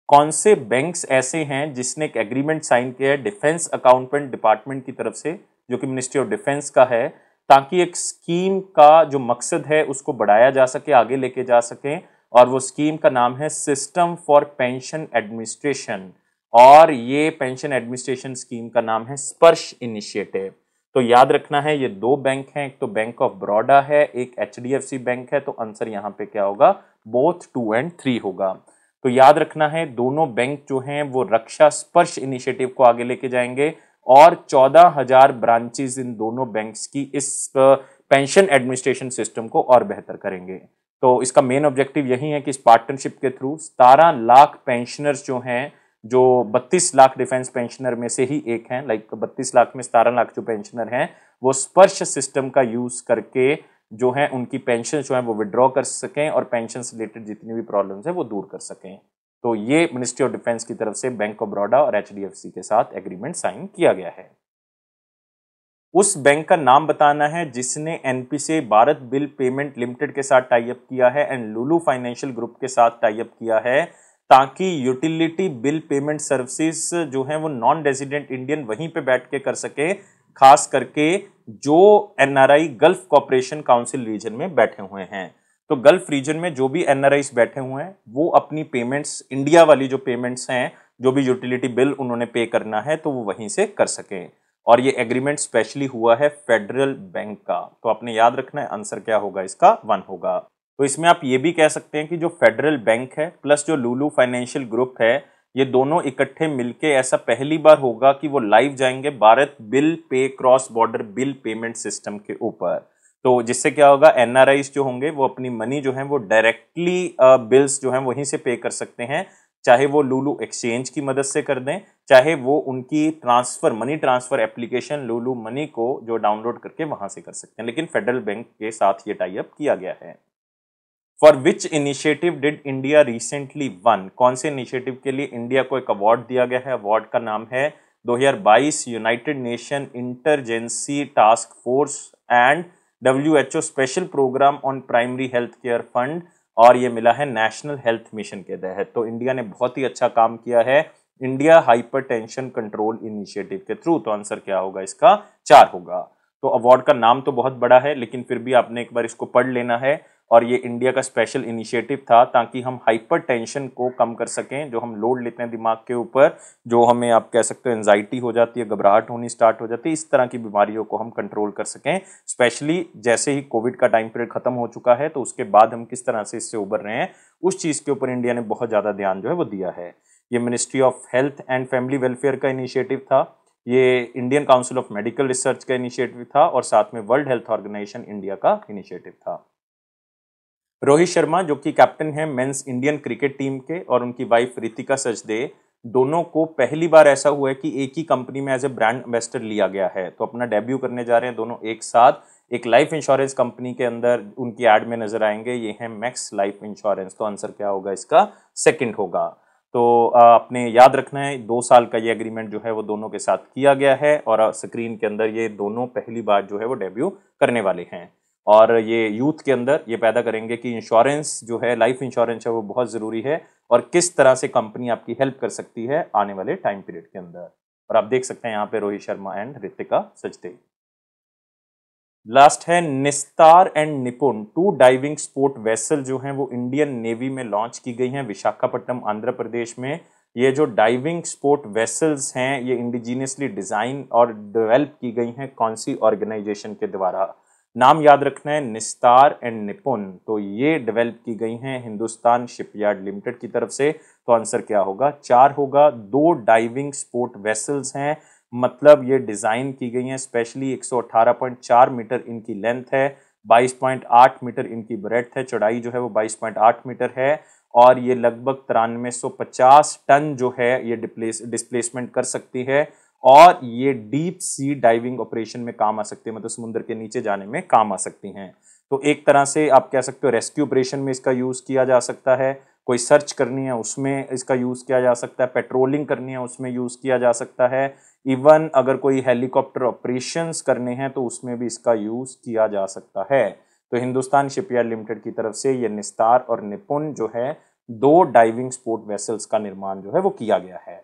कौन से बैंक्स ऐसे हैं जिसने एक एग्रीमेंट साइन किया है डिफेंस अकाउंटमेंट डिपार्टमेंट की तरफ से, जो कि मिनिस्ट्री ऑफ डिफेंस का है, ताकि एक स्कीम का जो मकसद है उसको बढ़ाया जा सके, आगे लेके जा सके। और वो स्कीम का नाम है सिस्टम फॉर पेंशन एडमिनिस्ट्रेशन, और ये पेंशन एडमिनिस्ट्रेशन स्कीम का नाम है स्पर्श इनिशिएटिव। तो याद रखना है ये दो बैंक हैं, एक तो बैंक ऑफ बड़ौदा है, एक एचडीएफसी बैंक है। तो आंसर यहाँ पे क्या होगा, बोथ 2 और 3 होगा। तो याद रखना है दोनों बैंक जो हैं वो रक्षा स्पर्श इनिशिएटिव को आगे लेके जाएंगे और 14,000 ब्रांचेस इन दोनों बैंक्स की इस पेंशन एडमिनिस्ट्रेशन सिस्टम को और बेहतर करेंगे। तो इसका मेन ऑब्जेक्टिव यही है कि इस पार्टनरशिप के थ्रू 17 लाख पेंशनर्स जो हैं, जो 32 लाख डिफेंस पेंशनर में से ही एक हैं, लाइक 32 लाख में 17 लाख जो पेंशनर हैं, वो स्पर्श सिस्टम का यूज करके जो है उनकी पेंशन जो है वो विड्रॉ कर सकें और पेंशन से रिलेटेड जितनी भी प्रॉब्लम्स है वो दूर कर सकें। तो ये मिनिस्ट्री ऑफ डिफेंस की तरफ से बैंक ऑफ बड़ौदा और एचडीएफसी के साथ एग्रीमेंट साइन किया गया है। उस बैंक का नाम बताना है जिसने NPCI Bharat bill payment limited के साथ टाई अप किया है एंड लुलु फाइनेंशियल ग्रुप के साथ टाई अप किया है, ताकि यूटिलिटी बिल पेमेंट सर्विसेज जो है वो नॉन रेजिडेंट इंडियन वहीं पे बैठ के कर सके, खास करके जो NRI Gulf cooperation council region में बैठे हुए हैं। तो गल्फ रीजन में जो भी एनआरआईज बैठे हुए हैं वो अपनी पेमेंट्स, इंडिया वाली जो पेमेंट्स हैं, जो भी यूटिलिटी बिल उन्होंने पे करना है तो वो वहीं से कर सकें। और ये एग्रीमेंट स्पेशली हुआ है फेडरल बैंक का। तो आपने याद रखना है आंसर क्या होगा इसका, 1 होगा। तो इसमें आप ये भी कह सकते हैं कि जो फेडरल बैंक है प्लस जो लुलु फाइनेंशियल ग्रुप है, ये दोनों इकट्ठे मिलके ऐसा पहली बार होगा कि वो लाइव जाएंगे Bharat bill pay cross border bill payment system के ऊपर। तो जिससे क्या होगा, एनआरआईज जो होंगे वो अपनी मनी जो है वो डायरेक्टली बिल्स जो है वहीं से पे कर सकते हैं, चाहे वो लुलु एक्सचेंज की मदद से कर दें, चाहे वो उनकी ट्रांसफर मनी ट्रांसफर एप्लीकेशन लुलु मनी को जो डाउनलोड करके वहां से कर सकते हैं। लेकिन फेडरल बैंक के साथ ये टाई अप किया गया है। For which initiative did India recently one, कौन से इनिशिएटिव के लिए इंडिया को एक अवार्ड दिया गया है? अवार्ड का नाम है 2022 United Nation interagency task force and WHO special programme on primary health care fund, और ये मिला है नेशनल हेल्थ मिशन के तहत। तो इंडिया ने बहुत ही अच्छा काम किया है इंडिया हाइपरटेंशन कंट्रोल इनिशिएटिव के थ्रू। तो आंसर क्या होगा इसका, 4 होगा। तो अवार्ड का नाम तो बहुत बड़ा है, लेकिन फिर भी आपने एक बार इसको पढ़ लेना है। और ये इंडिया का स्पेशल इनिशिएटिव था ताकि हम हाइपरटेंशन को कम कर सकें, जो हम लोड लेते हैं दिमाग के ऊपर, जो हमें आप कह सकते हो एंजाइटी हो जाती है, घबराहट होनी स्टार्ट हो जाती है, इस तरह की बीमारियों को हम कंट्रोल कर सकें। स्पेशली जैसे ही कोविड का टाइम पीरियड खत्म हो चुका है तो उसके बाद हम किस तरह से इससे उबर रहे हैं, उस चीज के ऊपर इंडिया ने बहुत ज्यादा ध्यान जो है वो दिया है। ये ministry of health and family welfare का इनिशिएटिव था, ये Indian council of medical research का इनिशिएटिव था, और साथ में वर्ल्ड हेल्थ ऑर्गेनाइजेशन इंडिया का इनिशिएटिव था। रोहित शर्मा जो कि कैप्टन है मेंस इंडियन क्रिकेट टीम के, और उनकी वाइफ रितिका सचदे, दोनों को पहली बार ऐसा हुआ है कि एक ही कंपनी में एज ए ब्रांड एम्बेसडर लिया गया है। तो अपना डेब्यू करने जा रहे हैं दोनों एक साथ, एक लाइफ इंश्योरेंस कंपनी के अंदर उनकी एड में नजर आएंगे, ये है मैक्स लाइफ इंश्योरेंस। तो आंसर क्या होगा इसका, 2 होगा। तो आपने याद रखना है 2 साल का ये एग्रीमेंट जो है वो दोनों के साथ किया गया है, और स्क्रीन के अंदर ये दोनों पहली बार जो है वो डेब्यू करने वाले हैं। और ये यूथ के अंदर ये पैदा करेंगे कि इंश्योरेंस जो है, लाइफ इंश्योरेंस है, वो बहुत ज़रूरी है, और किस तरह से कंपनी आपकी हेल्प कर सकती है आने वाले टाइम पीरियड के अंदर। और आप देख सकते हैं यहाँ पे रोहित शर्मा एंड रितिका सचदे। लास्ट है निस्तार एंड निपुण, 2 डाइविंग स्पोर्ट वेसल जो हैं वो इंडियन नेवी में लॉन्च की गई हैं विशाखापट्टनम आंध्र प्रदेश में। ये जो डाइविंग स्पोर्ट वेसल्स हैं ये इंडिजीनियसली डिजाइन और डेवलप की गई हैं कौन सी ऑर्गेनाइजेशन के द्वारा? नाम याद रखना है निस्तार एंड निपुण। तो ये डेवलप की गई हैं हिंदुस्तान शिपयार्ड लिमिटेड की तरफ से। तो आंसर क्या होगा, 4 होगा। 2 डाइविंग स्पोर्ट वेसल्स हैं, मतलब ये डिजाइन की गई हैं स्पेशली, 118.4 मीटर इनकी लेंथ है, 22.8 मीटर इनकी ब्रेड्थ है, चौड़ाई जो है वो 22.8 मीटर है, और ये लगभग 9350 टन जो है ये डिस्प्लेसमेंट कर सकती है, और ये डीप सी डाइविंग ऑपरेशन में काम आ सकती है, मतलब समुद्र के नीचे जाने में काम आ सकती हैं। तो एक तरह से आप कह सकते हो रेस्क्यू ऑपरेशन में इसका यूज किया जा सकता है, कोई सर्च करनी है उसमें इसका यूज किया जा सकता है, पेट्रोलिंग करनी है उसमें यूज किया जा सकता है, इवन अगर कोई हेलीकॉप्टर ऑपरेशंस करने हैं तो उसमें भी इसका यूज किया जा सकता है। तो हिंदुस्तान शिपयार्ड लिमिटेड की तरफ से ये निस्तार और निपुण जो है 2 डाइविंग स्पोर्ट वेसल्स का निर्माण जो है वो किया गया है।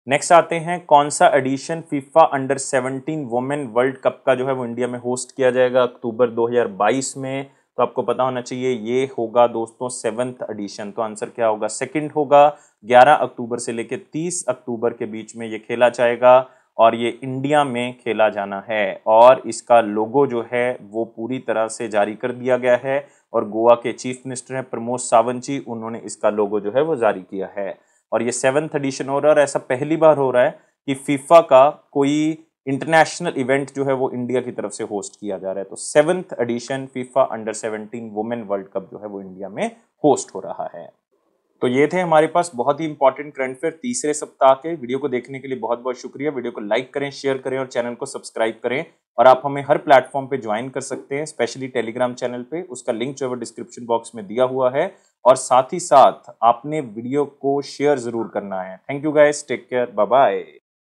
नेक्स्ट आते हैं, कौन सा edition FIFA under 17 women world cup का जो है वो इंडिया में होस्ट किया जाएगा अक्टूबर 2022 में। तो आपको पता होना चाहिए ये होगा दोस्तों 7th एडिशन। तो आंसर क्या होगा, सेकंड होगा। 11 अक्टूबर से लेकर 30 अक्टूबर के बीच में ये खेला जाएगा और ये इंडिया में खेला जाना है। और इसका लोगो जो है वो पूरी तरह से जारी कर दिया गया है और गोवा के चीफ मिनिस्टर हैं प्रमोद सावंत जी, उन्होंने इसका लोगो जो है वो जारी किया है। और ये 7th एडिशन हो रहा है और ऐसा पहली बार हो रहा है कि फीफा का कोई इंटरनेशनल इवेंट जो है वो इंडिया की तरफ से होस्ट किया जा रहा है। तो 7th edition FIFA under 17 women world cup जो है वो इंडिया में होस्ट हो रहा है। तो ये थे हमारे पास बहुत ही इंपॉर्टेंट करंट अफेयर तीसरे सप्ताह के। वीडियो को देखने के लिए बहुत बहुत शुक्रिया। वीडियो को लाइक करें, शेयर करें और चैनल को सब्सक्राइब करें। और आप हमें हर प्लेटफॉर्म पे ज्वाइन कर सकते हैं, स्पेशली टेलीग्राम चैनल पे, उसका लिंक जो है वो डिस्क्रिप्शन बॉक्स में दिया हुआ है। और साथ ही साथ आपने वीडियो को शेयर जरूर करना है। Thank you guys, take care, bye bye.